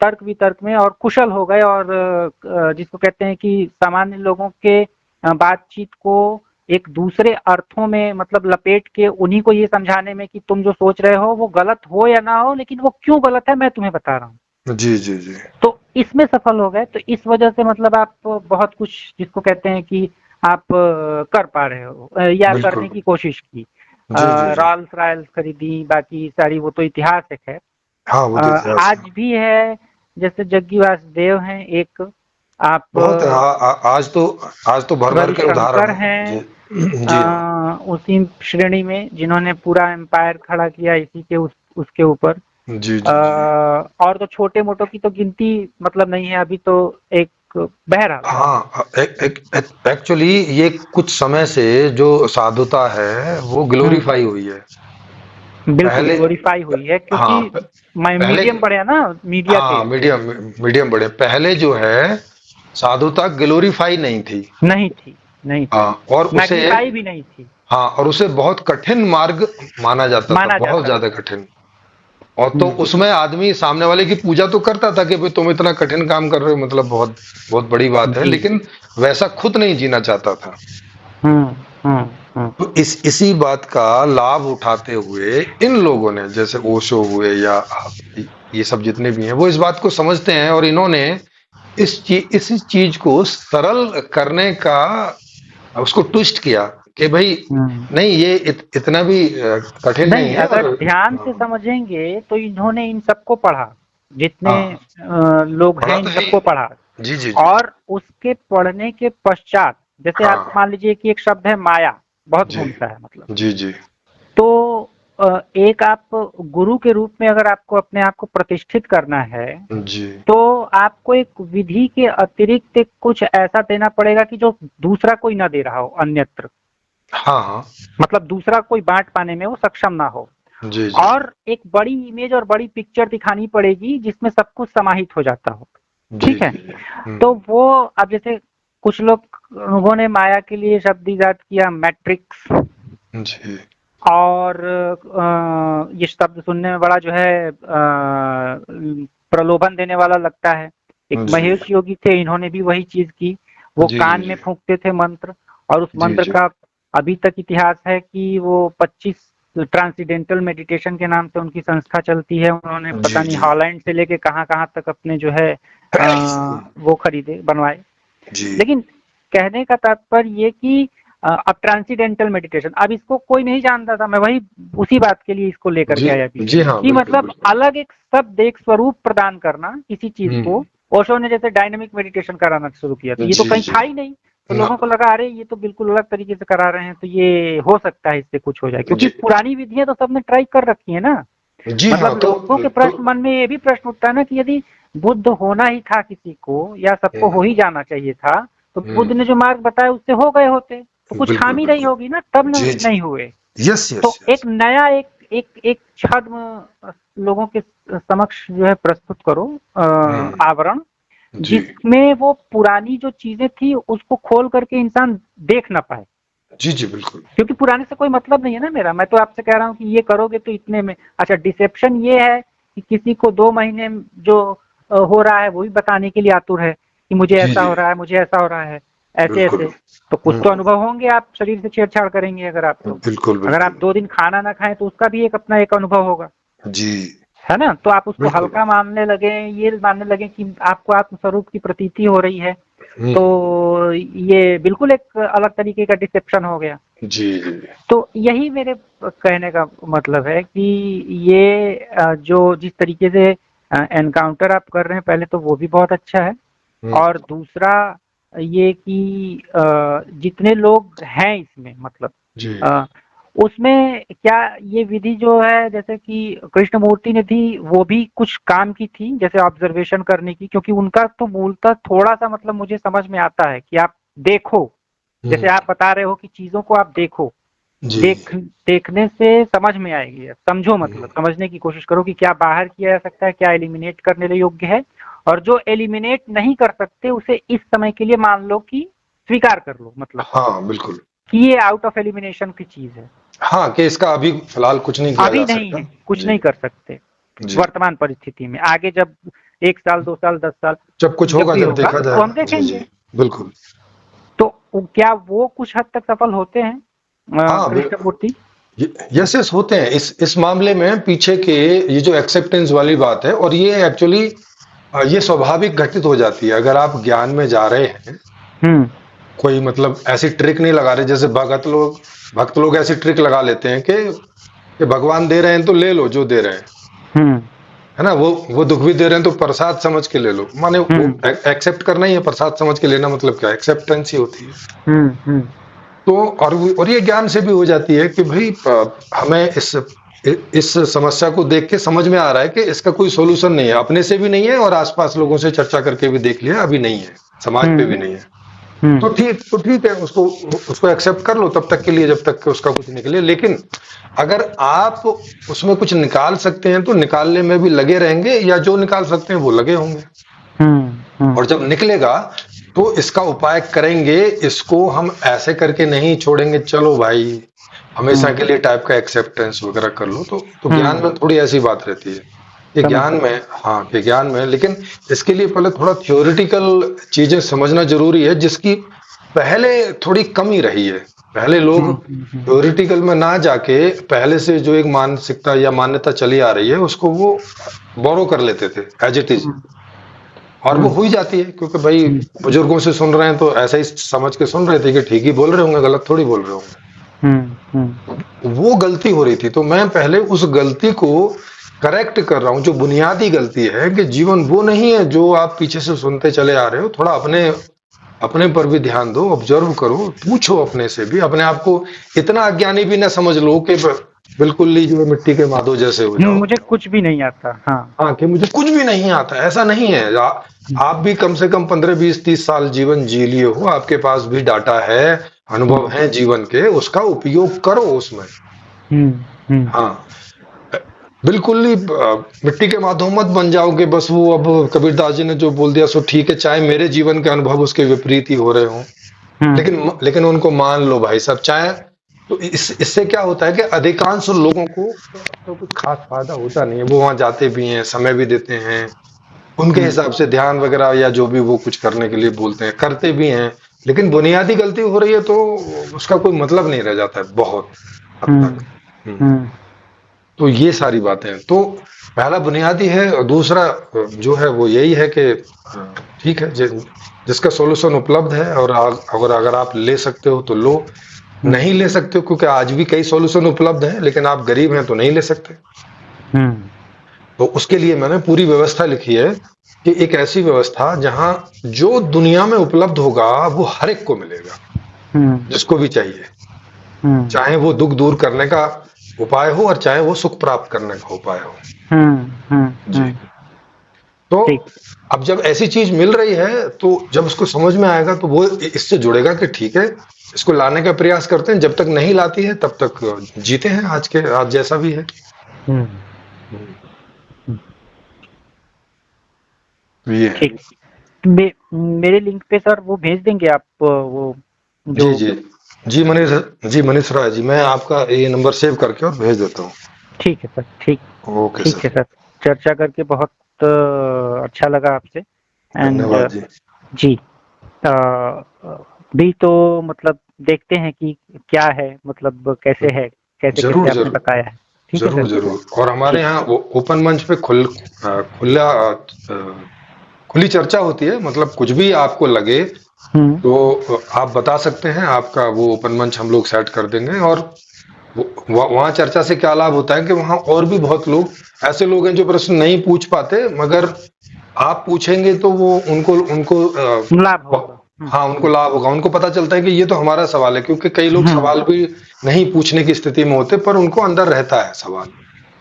तर्क वितर्क में और कुशल हो गए और जिसको कहते हैं कि सामान्य लोगों के बातचीत को एक दूसरे अर्थों में मतलब लपेट के उन्हीं को ये समझाने में कि तुम जो सोच रहे हो वो गलत हो या ना हो, लेकिन वो क्यों गलत है मैं तुम्हें बता रहा हूँ। जी जी जी तो इसमें सफल हो गए, तो इस वजह से मतलब आप बहुत कुछ जिसको कहते हैं कि आप कर पा रहे हो या बिल्कुल। करने की कोशिश की। जी जी जी, रॉल्स रॉयल्स खरीदी, बाकी सारी वो तो इतिहास है खैर। हाँ वो तो इतिहास है। आज भी है, जैसे जग्गी वासुदेव हैं एक, आप बहुत है, आज तो भर भर के उदाहरण रविशंकर है जी। हैं जी हाँ, उसी श्रेणी में जिन्होंने पूरा एम्पायर खड़ा किया इसी के उसके ऊपर। जी जी जी, और तो छोटे मोटों की तो गिनती मतलब नहीं है अभी तो। एक बहरहाल। हाँ एक्चुअली ये कुछ समय से जो साधुता है वो ग्लोरीफाई हुई है। बिल्कुल पहले, ग्लोरीफाई हुई है क्योंकि हाँ पहले, मीडियम बढ़े ना मीडिया के। हाँ मीडियम, मीडियम बड़े पहले जो है साधुता ग्लोरीफाई नहीं थी। नहीं थी, नहीं थी, हाँ और उसे, मैग्नीफाई भी नहीं थी, हाँ और उसे बहुत कठिन मार्ग माना जाता था, माना बहुत जाता ज्यादा था। कठिन। और तो उसमें आदमी सामने वाले की पूजा तो करता था कि भाई तुम इतना कठिन काम कर रहे हो, मतलब बहुत बहुत बड़ी बात है, जी। लेकिन वैसा खुद नहीं जीना चाहता था। हम्म हम्म हम्म तो इसी बात का लाभ उठाते हुए इन लोगों ने, जैसे ओशो हुए या ये सब जितने भी हैं, वो इस बात को समझते हैं और इन्होंने इस चीज को सरल करने का उसको ट्विस्ट किया कि भाई हम्म। नहीं ये इतना भी कठिन नहीं नहीं, है। अगर और ध्यान से समझेंगे तो इन्होंने इन सबको पढ़ा, जितने हाँ लोग पढ़ा हैं इन तो है सबको ही। पढ़ा। जी जी जी और उसके पढ़ने के पश्चात, जैसे आप हाँ मान लीजिए कि एक शब्द है माया, बहुत जी घूमता है मतलब। जी जी तो एक आप गुरु के रूप में अगर आपको अपने आप को प्रतिष्ठित करना है, जी तो आपको एक विधि के अतिरिक्त एक कुछ ऐसा देना पड़ेगा कि जो दूसरा कोई ना दे रहा हो अन्यत्र। हाँ हाँ मतलब दूसरा कोई बांट पाने में वो सक्षम ना हो। जी जी और एक बड़ी इमेज और बड़ी पिक्चर दिखानी पड़ेगी जिसमें सब कुछ समाहित हो जाता हो। जी ठीक है। जी जी तो वो अब जैसे कुछ लोगों ने माया के लिए शब्द ईजाद किया, मैट्रिक्स। जी और ये शब्द सुनने में बड़ा जो है प्रलोभन देने वाला लगता है। एक जी महेश योगी थे, इन्होंने भी वही चीज की। वो जी जी कान में जी फूंकते थे मंत्र, और उस जी मंत्र जी का अभी तक इतिहास है कि वो 25 ट्रांसीडेंटल मेडिटेशन के नाम से उनकी संस्था चलती है। उन्होंने जी पता नहीं जी हॉलैंड से लेके कहाँ कहाँ तक अपने जो है वो खरीदे बनवाए। जी लेकिन कहने का तात्पर्य ये कि अब ट्रांसीडेंटल मेडिटेशन, अब इसको कोई नहीं जानता था, मैं वही उसी बात के लिए इसको लेकर जी के आया बीच जी में हाँ कि बिल्कुल मतलब बिल्कुल। अलग एक शब्द, एक स्वरूप प्रदान करना किसी चीज को। हम्म, ओशो ने जैसे डायनेमिक मेडिटेशन कराना शुरू किया, तो ये तो जी कहीं जी था ही नहीं। तो ना, लोगों को लगा अरे ये तो बिल्कुल अलग तरीके से करा रहे हैं, तो ये हो सकता है इससे कुछ हो जाए, क्योंकि जी पुरानी विधियां तो सबने ट्राई कर रखी है ना। जी हाँ, मतलब लोगों के प्रश्न मन में ये भी प्रश्न उठता है ना कि यदि बुद्ध होना ही था किसी को, या सबको हो हम्म, ही जाना चाहिए था, तो बुद्ध हम्म, ने जो मार्ग बताया उससे हो गए होते, तो कुछ बिल्कुल खामी रही बिल्कुल। होगी ना, तब जी जी। नहीं हुए। यस यस तो यस। एक नया एक एक एक छद्म लोगों के समक्ष जो है प्रस्तुत करो, हम्म। आवरण, जी जिसमें वो पुरानी जो चीजें थी उसको खोल करके इंसान देख ना पाए। जी। जी बिल्कुल। क्योंकि पुराने से कोई मतलब नहीं है ना मेरा, मैं तो आपसे कह रहा हूँ कि ये करोगे तो इतने में। अच्छा, डिसेप्शन ये है कि किसी को 2 महीने जो हो रहा है वो भी बताने के लिए आतुर है कि मुझे जी ऐसा जी हो रहा है, मुझे ऐसा हो रहा है, ऐसे बिल्कुल। ऐसे। तो कुछ तो अनुभव होंगे, आप शरीर से छेड़छाड़ करेंगे अगर आप, तो बिल्कुल अगर आप बिल्कुल। 2 दिन खाना ना खाएं तो उसका भी एक अपना एक अनुभव होगा, जी है ना। तो आप उसको बिल्कुल। हल्का मानने लगे, ये मानने लगे कि आपको आत्मस्वरूप की प्रतीति हो रही है, हम्म। तो ये बिल्कुल एक अलग तरीके का डिसेप्शन हो गया। जी जी। तो यही मेरे कहने का मतलब है कि ये जो जिस तरीके से एनकाउंटर आप कर रहे हैं, पहले तो वो भी बहुत अच्छा है। हम्म। और दूसरा ये कि जितने लोग हैं इसमें, मतलब जी अ, उसमें क्या ये विधि जो है जैसे कि कृष्णमूर्ति ने दी, वो भी कुछ काम की थी, जैसे ऑब्जर्वेशन करने की, क्योंकि उनका तो मूलतः थोड़ा सा मतलब मुझे समझ में आता है कि आप देखो, जैसे हम्म। आप बता रहे हो कि चीजों को आप देखो, जी देखने से समझ में आएगी, समझो, हम्म। मतलब समझने की कोशिश करो कि क्या बाहर किया जा सकता है, क्या एलिमिनेट करने योग्य है, और जो एलिमिनेट नहीं कर सकते उसे इस समय के लिए मान लो कि स्वीकार कर लो, मतलब हाँ बिल्कुल। कि ये आउट ऑफ एलिमिनेशन की चीज है, हाँ कि इसका अभी फिलहाल कुछ नहीं किया अभी जा नहीं सकता। है, कुछ जी नहीं कर सकते जी। वर्तमान परिस्थिति में। आगे जब 1 साल 2 साल 10 साल जब कुछ जब होगा, भी जब होगा देखा तो हम जाएगा। जी जी देखेंगे। बिल्कुल। तो क्या वो कुछ हद तक सफल होते हैं हाँ कृष्णमूर्ति? यस यस होते हैं इस मामले में। पीछे के ये जो एक्सेप्टेंस वाली बात है, और ये एक्चुअली ये स्वाभाविक घटित हो जाती है अगर आप ज्ञान में जा रहे हैं। हम्म कोई मतलब ऐसी ट्रिक नहीं लगा रहे, जैसे भक्त लोग ऐसी ट्रिक लगा लेते हैं कि भगवान दे रहे हैं तो ले लो जो दे रहे हैं, हम्म है ना। वो दुख भी दे रहे हैं तो प्रसाद समझ के ले लो, माने वो हम्म एक्सेप्ट करना ही है। प्रसाद समझ के लेना मतलब क्या, एक्सेप्टेंस ही होती है। हम्म तो और ये ज्ञान से भी हो जाती है कि भाई हमें इस समस्या को देख के समझ में आ रहा है कि इसका कोई सोल्यूशन नहीं है, अपने से भी नहीं है, और आसपास लोगों से चर्चा करके भी देख लिया, अभी नहीं है, समाज पे हम्म भी नहीं है। हम्म तो ठीक है, उसको एक्सेप्ट कर लो तब तक के लिए, जब तक कि उसका कुछ निकले। लेकिन अगर आप उसमें कुछ निकाल सकते हैं तो निकालने में भी लगे रहेंगे, या जो निकाल सकते हैं वो लगे होंगे। हम्म और जब निकलेगा तो इसका उपाय करेंगे, इसको हम ऐसे करके नहीं छोड़ेंगे चलो भाई हमेशा हम्म के लिए टाइप का एक्सेप्टेंस वगैरह कर लो। तो ज्ञान हम्म में थोड़ी ऐसी बात रहती है कि समझ ज्ञान सकते। में, हाँ कि ज्ञान में, लेकिन इसके लिए पहले थोड़ा थ्योरेटिकल चीजें समझना जरूरी है, जिसकी पहले थोड़ी कमी रही है। पहले लोग थ्योरेटिकल में ना जाके पहले से जो एक मानसिकता या मान्यता चली आ रही है उसको वो बोरो कर लेते थे एज इट इज। हम्म और वो हम्म हो ही जाती है, क्योंकि भाई हम्म बुजुर्गों से सुन रहे हैं तो ऐसा ही समझ के सुन रहे थे कि ठीक ही बोल रहे होंगे, गलत थोड़ी बोल रहे होंगे। हम्म वो गलती हो रही थी, तो मैं पहले उस गलती को करेक्ट कर रहा हूँ। जो बुनियादी गलती है कि जीवन वो नहीं है जो आप पीछे से सुनते चले आ रहे हो। थोड़ा अपने अपने पर भी ध्यान दो, ऑब्जर्व करो, पूछो अपने से भी। अपने आप को इतना अज्ञानी भी ना समझ लो कि बिल्कुल ही जो है मिट्टी के माधो जैसे हो जाओ। मुझे कुछ भी नहीं आता, हाँ। हाँ कि मुझे कुछ भी नहीं आता, ऐसा नहीं है। आप भी कम से कम 15 20 30 साल जीवन जी लिए हो, आपके पास भी डाटा है, अनुभव हम्म है जीवन के, उसका उपयोग करो उसमें। हम्म हम्म हाँ बिल्कुल ही मिट्टी के माधो मत बन जाओगे बस। वो अब कबीरदास जी ने जो बोल दिया सो ठीक है, चाहे मेरे जीवन के अनुभव उसके विपरीत ही हो रहे हो, हम्म लेकिन उनको मान लो भाई साहब। चाहे तो इससे क्या होता है कि अधिकांश लोगों को तो कुछ खास फायदा होता नहीं है। वो वहां जाते भी हैं, समय भी देते हैं, उनके हम्म हिसाब से ध्यान वगैरह या जो भी वो कुछ करने के लिए बोलते हैं करते भी हैं, लेकिन बुनियादी गलती हो रही है तो उसका कोई मतलब नहीं रह जाता है बहुत हद तक। हम्म हम्म। हम्म तो ये सारी बातें हैं। तो पहला बुनियादी है, और दूसरा जो है वो यही है कि ठीक है, जिसका सॉल्यूशन उपलब्ध है, और अगर आप ले सकते हो तो लो, हम्म नहीं ले सकते हो क्योंकि आज भी कई सॉल्यूशन उपलब्ध हैं, लेकिन आप गरीब हैं तो नहीं ले सकते। हम्म तो उसके लिए मैंने पूरी व्यवस्था लिखी है कि एक ऐसी व्यवस्था जहां जो दुनिया में उपलब्ध होगा वो हर एक को मिलेगा, हम्म जिसको भी चाहिए। हम्म चाहे वो दुख दूर करने का उपाय हो और चाहे वो सुख प्राप्त करने का उपाय हो। जी। हम्म। तो ठीक। अब जब ऐसी चीज मिल रही है तो जब उसको समझ में आएगा तो वो इससे जुड़ेगा कि ठीक है, इसको लाने का प्रयास करते हैं। जब तक नहीं लाती है तब तक जीते हैं आज जैसा भी है। हम्म। हम्म, हम्म। तो ये है। ठीक। मेरे लिंक पे सर वो भेज देंगे आप, वो जो। जी जी। जी मनीष राय जी, मैं आपका ये नंबर सेव करके और भेज देता हूँ। ठीक है सर, ठीक। ओके ठीक सर। है सर। चर्चा करके बहुत अच्छा लगा आपसे। एंड धन्यवाद जी। जी, भी तो मतलब देखते हैं कि क्या है, मतलब कैसे है, कैसे कैसे जरूर आपने जरूर। बताया है। ठीक है जरूर सर। जरूर। और हमारे ठीक। यहाँ ओपन मंच पे खुला खुली चर्चा होती है, मतलब कुछ भी आपको लगे हम्म। तो आप बता सकते हैं। आपका वो ओपन मंच हम लोग सेट कर देंगे। और वहाँ चर्चा से क्या लाभ होता है कि वहाँ और भी बहुत लोग ऐसे लोग हैं जो प्रश्न नहीं पूछ पाते, मगर आप पूछेंगे तो वो उनको उनको लाभ होगा। हाँ, उनको लाभ होगा। उनको पता चलता है कि ये तो हमारा सवाल है, क्योंकि कई लोग हम्म। सवाल भी नहीं पूछने की स्थिति में होते, पर उनको अंदर रहता है सवाल।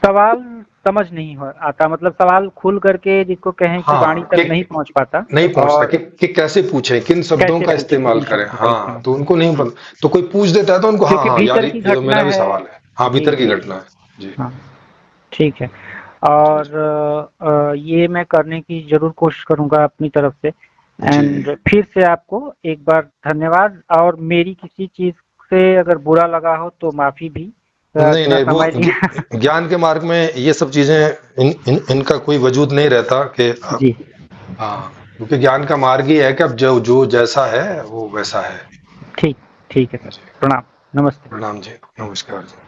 सवाल समझ नहीं हो आता, मतलब सवाल खुल करके जिसको कहें कि वाणी हाँ, तक कि नहीं पहुंच पाता। नहीं पहुंचता और कि कैसे पूछें, किन शब्दों कैसे का पूछे, इस्तेमाल किन करें। शब्दों का हाँ, इस्तेमाल तो करें। उनको नहीं पता, तो कोई पूछ देता है तो उनको हाँ क्योंकि हाँ यार, भीतर की ये तो घटना मेरा भी है। सवाल है। हाँ, जी भीतर की जी। घटना है। जी हाँ। ठीक है। जी और ये मैं करने की ज़रूर कोशिश करूँगा अपनी तरफ से। जी। एंड फिर से आपको एक बार धन्यवाद, और मेरी किसी चीज़ से अगर बुरा लगा हो तो माफ़ी भी, नहीं इतना नहीं, वो समय लिया। ज्ञान के मार्ग में ये सब चीजें इनका कोई वजूद नहीं रहता कि जी। हाँ, क्योंकि ज्ञान का मार्ग ही है कि अब जो जो जैसा है वो वैसा है। ठीक। ठीक है सर। जी। प्रणाम। नमस्ते। प्रणाम जी। नमस्कार जी।